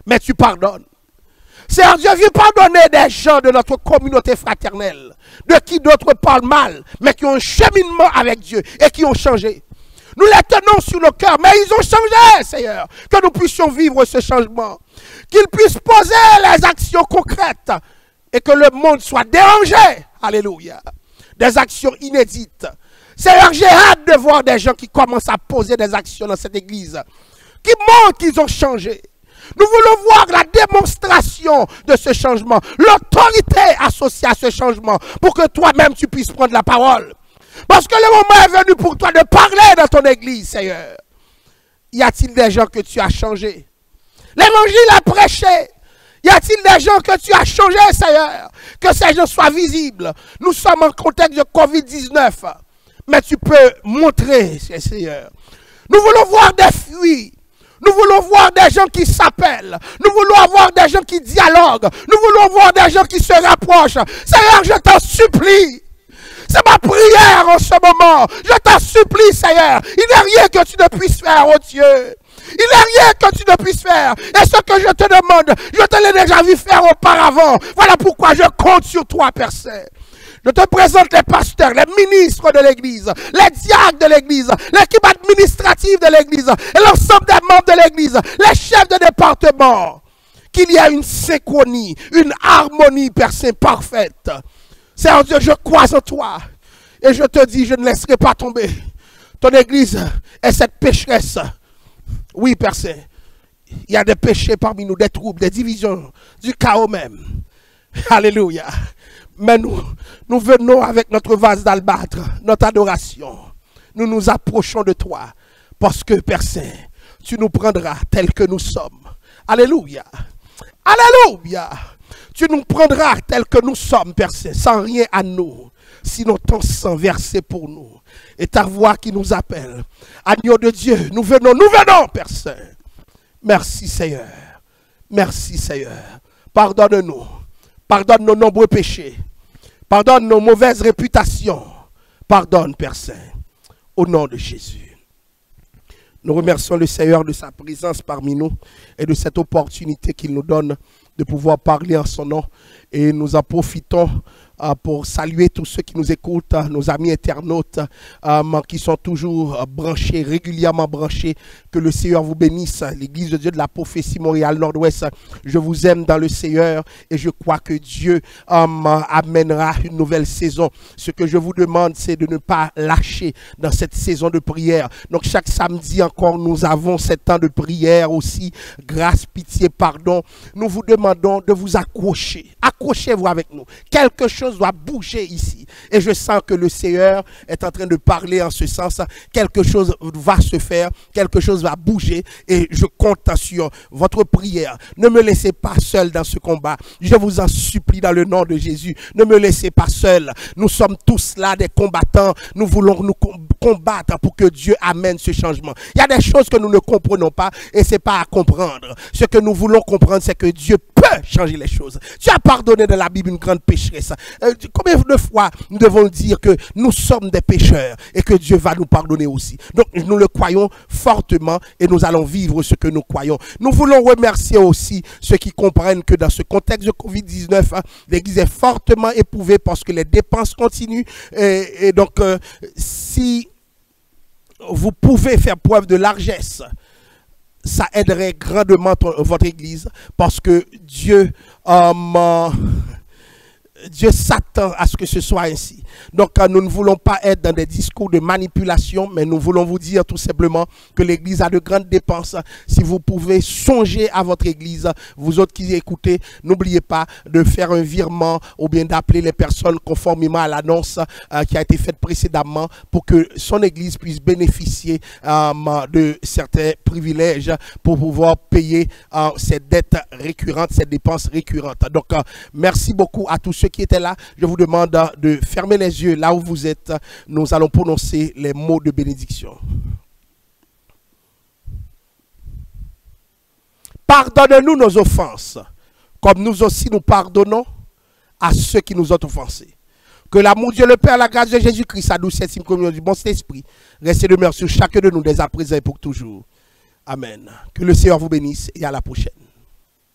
Mais tu pardonnes. Seigneur Dieu, viens pardonner des gens de notre communauté fraternelle, de qui d'autres parlent mal, mais qui ont un cheminement avec Dieu et qui ont changé. Nous les tenons sur le cœur, mais ils ont changé, Seigneur. Que nous puissions vivre ce changement. Qu'ils puissent poser les actions concrètes et que le monde soit dérangé. Alléluia. Des actions inédites. Seigneur, j'ai hâte de voir des gens qui commencent à poser des actions dans cette église, qui montrent qu'ils ont changé. Nous voulons voir la démonstration de ce changement, l'autorité associée à ce changement, pour que toi-même tu puisses prendre la parole. Parce que le moment est venu pour toi de parler dans ton église, Seigneur. Y a-t-il des gens que tu as changés? L'évangile a prêché. Y a-t-il des gens que tu as changés, Seigneur? Que ces gens soient visibles. Nous sommes en contexte de Covid-19. Mais tu peux montrer, Seigneur. Nous voulons voir des fruits. Nous voulons voir des gens qui s'appellent. Nous voulons avoir des gens qui dialoguent. Nous voulons voir des gens qui se rapprochent. Seigneur, je t'en supplie. C'est ma prière en ce moment. Je t'en supplie, Seigneur. Il n'y a rien que tu ne puisses faire, oh Dieu. Il n'y a rien que tu ne puisses faire. Et ce que je te demande, je te l'ai déjà vu faire auparavant. Voilà pourquoi je compte sur toi, Père Saint. Je te présente les pasteurs, les ministres de l'église, les diacres de l'église, l'équipe administrative de l'église, et l'ensemble des membres de l'église, les chefs de département. Qu'il y ait une synchronie, une harmonie, Père Saint, parfaite. Seigneur Dieu, je crois en toi. Et je te dis, je ne laisserai pas tomber. Ton église est cette pécheresse. Oui, Père Saint. Il y a des péchés parmi nous, des troubles, des divisions, du chaos même. Alléluia. Mais nous venons avec notre vase d'albâtre, notre adoration. Nous nous approchons de toi. Parce que, Père Saint, tu nous prendras tels que nous sommes. Alléluia. Alléluia. Tu nous prendras tels que nous sommes, Père Saint, sans rien à nous, sinon ton sang versé pour nous. Et ta voix qui nous appelle. Agneau de Dieu, nous venons, Père Saint. Merci, Seigneur. Merci, Seigneur. Pardonne-nous. Pardonne nos nombreux péchés. Pardonne nos mauvaises réputations. Pardonne, Père Saint. Au nom de Jésus. Nous remercions le Seigneur de sa présence parmi nous et de cette opportunité qu'il nous donne de pouvoir parler en son nom. Et nous en profitons pour saluer tous ceux qui nous écoutent, nos amis internautes qui sont toujours branchés, régulièrement branchés. Que le Seigneur vous bénisse. L'Église de Dieu de la Prophétie Montréal Nord-Ouest, je vous aime dans le Seigneur et je crois que Dieu amènera une nouvelle saison. Ce que je vous demande, c'est de ne pas lâcher dans cette saison de prière. Donc chaque samedi encore, nous avons cet temps de prière aussi. Grâce, pitié, pardon. Nous vous demandons de vous accrocher. Accrochez-vous avec nous. Quelque chose doit bouger ici. Et je sens que le Seigneur est en train de parler en ce sens. Quelque chose va se faire. Quelque chose va bouger. Et je compte sur votre prière. Ne me laissez pas seul dans ce combat. Je vous en supplie dans le nom de Jésus. Ne me laissez pas seul. Nous sommes tous là des combattants. Nous voulons nous combattre pour que Dieu amène ce changement. Il y a des choses que nous ne comprenons pas et c'est pas à comprendre. Ce que nous voulons comprendre, c'est que Dieu peut changer les choses. Tu as pardonné dans la Bible une grande pécheresse. Combien de fois nous devons dire que nous sommes des pécheurs et que Dieu va nous pardonner aussi. Donc nous le croyons fortement et nous allons vivre ce que nous croyons. Nous voulons remercier aussi ceux qui comprennent que dans ce contexte de Covid-19, l'Église est fortement éprouvée parce que les dépenses continuent. Et donc si vous pouvez faire preuve de largesse, ça aiderait grandement votre église parce que Dieu s'attend à ce que ce soit ainsi. Donc nous ne voulons pas être dans des discours de manipulation, mais nous voulons vous dire tout simplement que l'église a de grandes dépenses. Si vous pouvez songer à votre église, vous autres qui écoutez, n'oubliez pas de faire un virement ou bien d'appeler les personnes conformément à l'annonce qui a été faite précédemment pour que son église puisse bénéficier de certains privilèges pour pouvoir payer ses dettes récurrentes, ses dépenses récurrentes. Donc merci beaucoup à tous ceux qui étaient là. Je vous demande de fermer les yeux là où vous êtes. Nous allons prononcer les mots de bénédiction. Pardonne-nous nos offenses, comme nous aussi nous pardonnons à ceux qui nous ont offensés. Que l'amour de Dieu le Père, la grâce de Jésus-Christ, sa douce intime communion du bon Saint-Esprit, reste et demeure sur chacun de nous dès à présent et pour toujours. Amen. Que le Seigneur vous bénisse et à la prochaine.